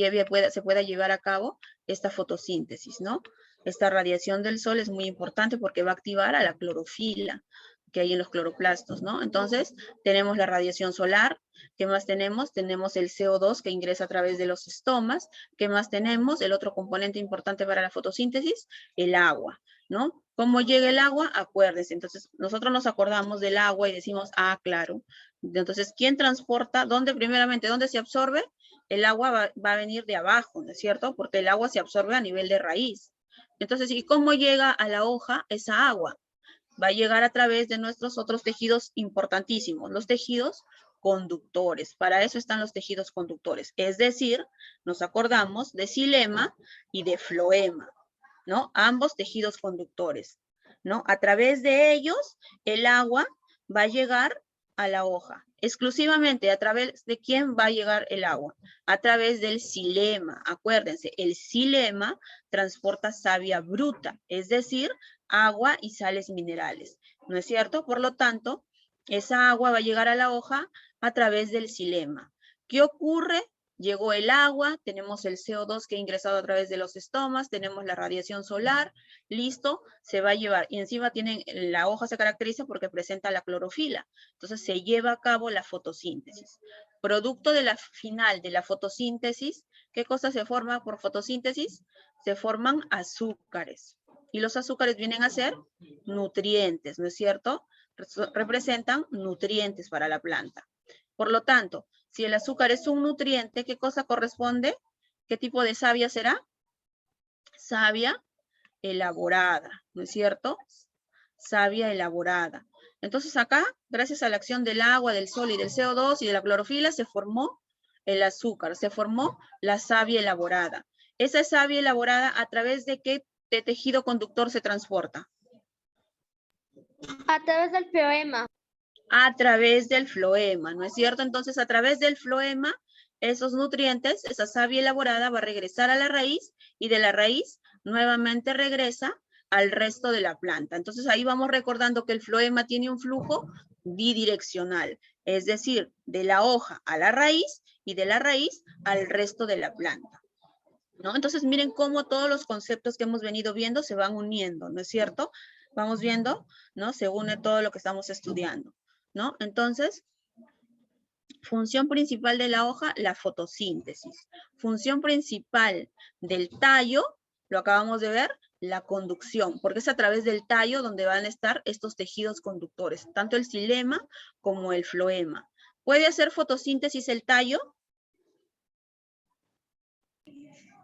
pueda llevar a cabo esta fotosíntesis, ¿no? Esta radiación del sol es muy importante porque va a activar a la clorofila que hay en los cloroplastos, ¿no? Entonces, tenemos la radiación solar. ¿Qué más tenemos? Tenemos el CO2 que ingresa a través de los estomas. ¿Qué más tenemos? El otro componente importante para la fotosíntesis, el agua, ¿no? ¿Cómo llega el agua? Acuérdense. Entonces, nosotros nos acordamos del agua y decimos, ah, claro. Entonces, ¿quién transporta? Primeramente, ¿dónde se absorbe? El agua va a venir de abajo, ¿no es cierto? Porque el agua se absorbe a nivel de raíz. Entonces, ¿y cómo llega a la hoja esa agua? Va a llegar a través de nuestros otros tejidos importantísimos, los tejidos conductores. Para eso están los tejidos conductores. Es decir, nos acordamos de xilema y de floema, ¿no? Ambos tejidos conductores, ¿no? A través de ellos, el agua va a llegar a la hoja. Exclusivamente, ¿a través de quién va a llegar el agua? A través del xilema. Acuérdense, el xilema transporta savia bruta, es decir, agua y sales minerales, ¿no es cierto? Por lo tanto, esa agua va a llegar a la hoja a través del xilema. ¿Qué ocurre? Llegó el agua, tenemos el CO2 que ha ingresado a través de los estomas, tenemos la radiación solar, listo, se va a llevar. Y encima la hoja se caracteriza porque presenta la clorofila. Entonces se lleva a cabo la fotosíntesis. Producto de la final de la fotosíntesis, ¿qué cosa se forma por fotosíntesis? Se forman azúcares. Y los azúcares vienen a ser nutrientes, ¿no es cierto? Representan nutrientes para la planta. Por lo tanto, si el azúcar es un nutriente, ¿qué cosa corresponde? ¿Qué tipo de savia será? Savia elaborada, ¿no es cierto? Savia elaborada. Entonces acá, gracias a la acción del agua, del sol y del CO2 y de la clorofila, se formó el azúcar, se formó la savia elaborada. Esa savia elaborada, ¿a través de qué tejido conductor se transporta?
A través del floema.
A través del floema, ¿no es cierto? Entonces, a través del floema, esos nutrientes, esa savia elaborada va a regresar a la raíz y de la raíz nuevamente regresa al resto de la planta. Entonces, ahí vamos recordando que el floema tiene un flujo bidireccional, es decir, de la hoja a la raíz y de la raíz al resto de la planta, ¿no? Entonces, miren cómo todos los conceptos que hemos venido viendo se van uniendo, ¿no es cierto? Vamos viendo, ¿no? Se une todo lo que estamos estudiando, ¿no? Entonces, función principal de la hoja, la fotosíntesis. Función principal del tallo, lo acabamos de ver, la conducción, porque es a través del tallo donde van a estar estos tejidos conductores, tanto el xilema como el floema. ¿Puede hacer fotosíntesis el tallo?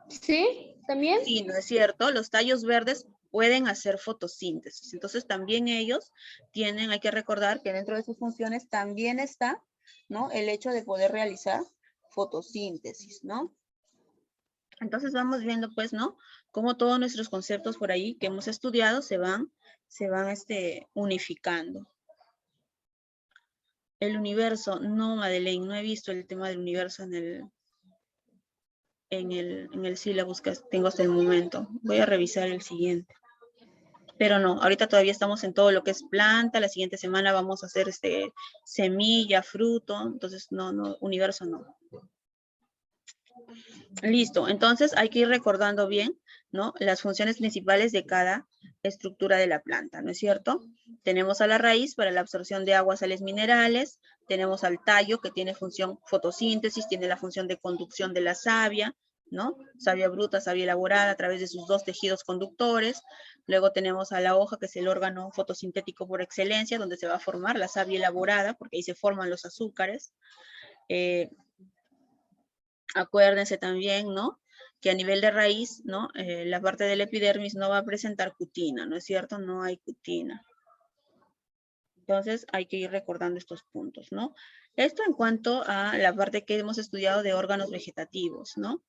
¿Sí? ¿También?
Sí, ¿no es cierto? Los tallos verdes pueden hacer fotosíntesis. Entonces también ellos tienen, hay que recordar que dentro de sus funciones también está, ¿no? El hecho de poder realizar fotosíntesis, ¿no? Entonces vamos viendo, pues, ¿no? Cómo todos nuestros conceptos por ahí que hemos estudiado se van unificando. El universo, no, Madeleine, no he visto el tema del universo en el sílabus que tengo hasta el momento. Voy a revisar el siguiente. Pero no, ahorita todavía estamos en todo lo que es planta, la siguiente semana vamos a hacer semilla, fruto, entonces no, universo no. Listo, entonces hay que ir recordando bien, ¿no? Las funciones principales de cada estructura de la planta, ¿no es cierto? Tenemos a la raíz para la absorción de agua, sales minerales, tenemos al tallo que tiene función fotosíntesis, tiene la función de conducción de la savia, ¿no? Savia bruta, savia elaborada a través de sus dos tejidos conductores. Luego tenemos a la hoja, que es el órgano fotosintético por excelencia, donde se va a formar la savia elaborada, porque ahí se forman los azúcares. Acuérdense también, ¿no? Que a nivel de raíz, ¿no? La parte del epidermis no va a presentar cutina, ¿no es cierto? No hay cutina. Entonces hay que ir recordando estos puntos, ¿no? Esto en cuanto a la parte que hemos estudiado de órganos vegetativos, ¿no?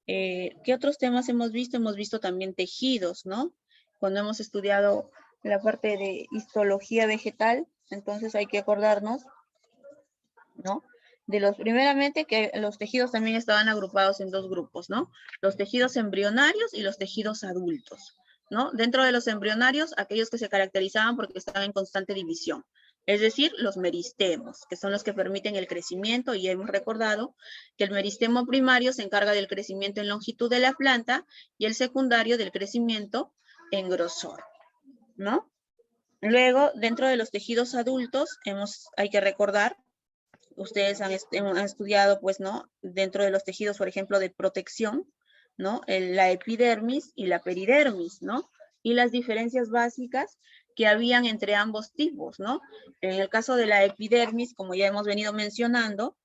¿Qué otros temas hemos visto? Hemos visto también tejidos, ¿no? Cuando hemos estudiado la parte de histología vegetal, entonces hay que acordarnos, ¿no? Primeramente que los tejidos también estaban agrupados en dos grupos, ¿no? Los tejidos embrionarios y los tejidos adultos, ¿no? Dentro de los embrionarios, aquellos que se caracterizaban porque estaban en constante división, es decir, los meristemos, que son los que permiten el crecimiento, y hemos recordado que el meristemo primario se encarga del crecimiento en longitud de la planta y el secundario del crecimiento en grosor, ¿no? Luego, dentro de los tejidos adultos, hay que recordar, ustedes han estudiado, pues, ¿no? Dentro de los tejidos, por ejemplo, de protección, ¿no? La epidermis y la peridermis, ¿no? Y las diferencias básicas que habían entre ambos tipos, ¿no? En el caso de la epidermis, como ya hemos venido mencionando,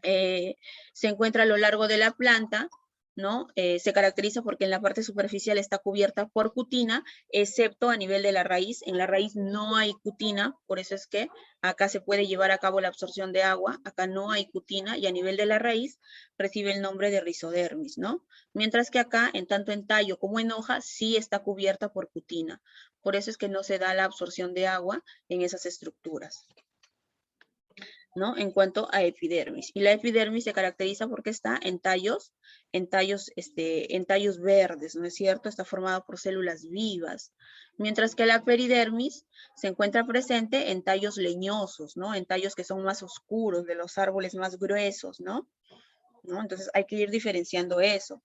se encuentra a lo largo de la planta, ¿no? Se caracteriza porque en la parte superficial está cubierta por cutina, excepto a nivel de la raíz. En la raíz no hay cutina, por eso es que acá se puede llevar a cabo la absorción de agua, acá no hay cutina, y a nivel de la raíz recibe el nombre de rizodermis, ¿no? Mientras que acá, tanto en tallo como en hoja, sí está cubierta por cutina. Por eso es que no se da la absorción de agua en esas estructuras, ¿no? En cuanto a epidermis. Y la epidermis se caracteriza porque está en tallos verdes, ¿no es cierto? Está formado por células vivas. Mientras que la peridermis se encuentra presente en tallos leñosos, ¿no? En tallos que son más oscuros, de los árboles más gruesos, ¿no? Entonces hay que ir diferenciando eso,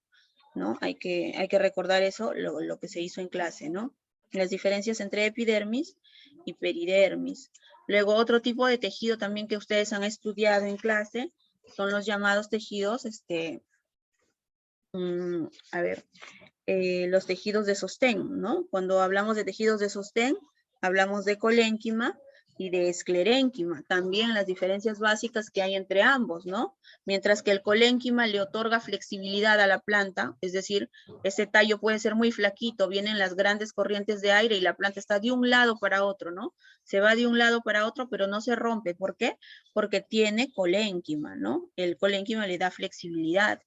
¿no? Hay que recordar eso, lo que se hizo en clase, ¿no? Las diferencias entre epidermis y peridermis. Luego, otro tipo de tejido también que ustedes han estudiado en clase son los llamados tejidos, los tejidos de sostén, ¿no? Cuando hablamos de tejidos de sostén, hablamos de colénquima, y de esclerénquima. También las diferencias básicas que hay entre ambos, ¿no? Mientras que el colénquima le otorga flexibilidad a la planta, es decir, ese tallo puede ser muy flaquito, vienen las grandes corrientes de aire y la planta está de un lado para otro, ¿no? Se va de un lado para otro, pero no se rompe. ¿Por qué? Porque tiene colénquima, ¿no? El colénquima le da flexibilidad,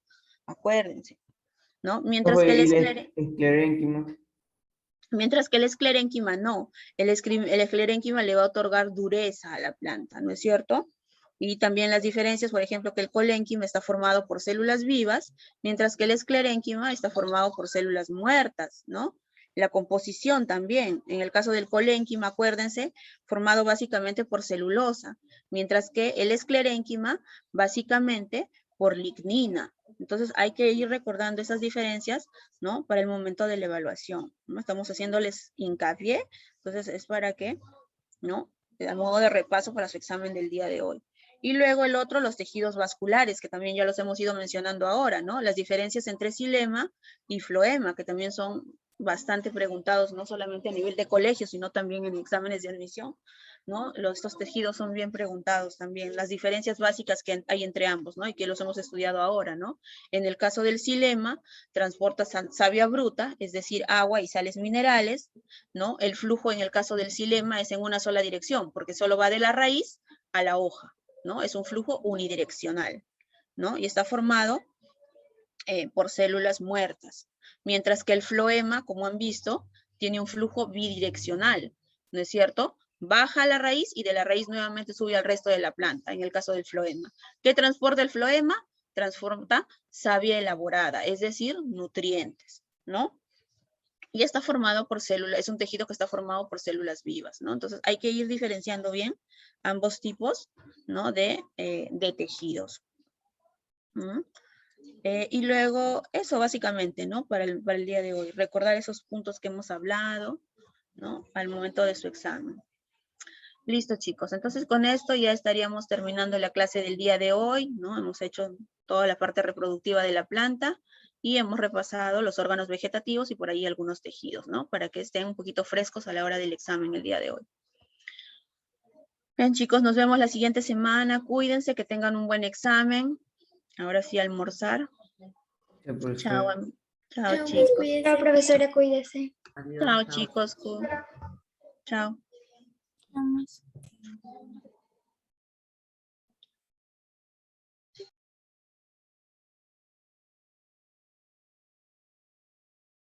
acuérdense, ¿no? Mientras que el
esclerénquima.
Mientras que el esclerénquima no, el esclerénquima le va a otorgar dureza a la planta, ¿no es cierto? Y también las diferencias, por ejemplo, que el colénquima está formado por células vivas, mientras que el esclerénquima está formado por células muertas, ¿no? La composición también, en el caso del colénquima, acuérdense, formado básicamente por celulosa, mientras que el esclerénquima, básicamente, por lignina. Entonces hay que ir recordando esas diferencias, ¿no? Para el momento de la evaluación, ¿no? Estamos haciéndoles hincapié, entonces es para que, ¿no? A modo de repaso para su examen del día de hoy. Y luego el otro, los tejidos vasculares, que también ya los hemos ido mencionando ahora, ¿no? Las diferencias entre xilema y floema, que también son bastante preguntados, no solamente a nivel de colegio, sino también en exámenes de admisión, ¿no? Estos tejidos son bien preguntados también, las diferencias básicas que hay entre ambos, ¿no? Y que los hemos estudiado ahora, ¿no? En el caso del xilema, transporta savia bruta, es decir, agua y sales minerales, ¿no? El flujo en el caso del xilema es en una sola dirección, porque solo va de la raíz a la hoja, ¿no? Es un flujo unidireccional, ¿no? Y está formado por células muertas. Mientras que el floema, como han visto, tiene un flujo bidireccional, ¿no es cierto? Baja a la raíz y de la raíz nuevamente sube al resto de la planta, en el caso del floema. ¿Qué transporta el floema? Transporta savia elaborada, es decir, nutrientes, ¿no? Y está formado por células, es un tejido que está formado por células vivas, ¿no? Entonces hay que ir diferenciando bien ambos tipos, ¿no? De tejidos. ¿Mm? Y luego, eso básicamente, ¿no? Para el día de hoy, recordar esos puntos que hemos hablado, ¿no? Al momento de su examen. Listo, chicos. Entonces, con esto ya estaríamos terminando la clase del día de hoy, ¿no? Hemos hecho toda la parte reproductiva de la planta y hemos repasado los órganos vegetativos y por ahí algunos tejidos, ¿no? Para que estén un poquito frescos a la hora del examen el día de hoy. Bien, chicos, nos vemos la siguiente semana. Cuídense, que tengan un buen examen. Ahora sí, almorzar. Chao, chao, chicos.
Chao, profesora, cuídese.
Adiós,
Chao,
chao.
chicos. Chao.
Vamos.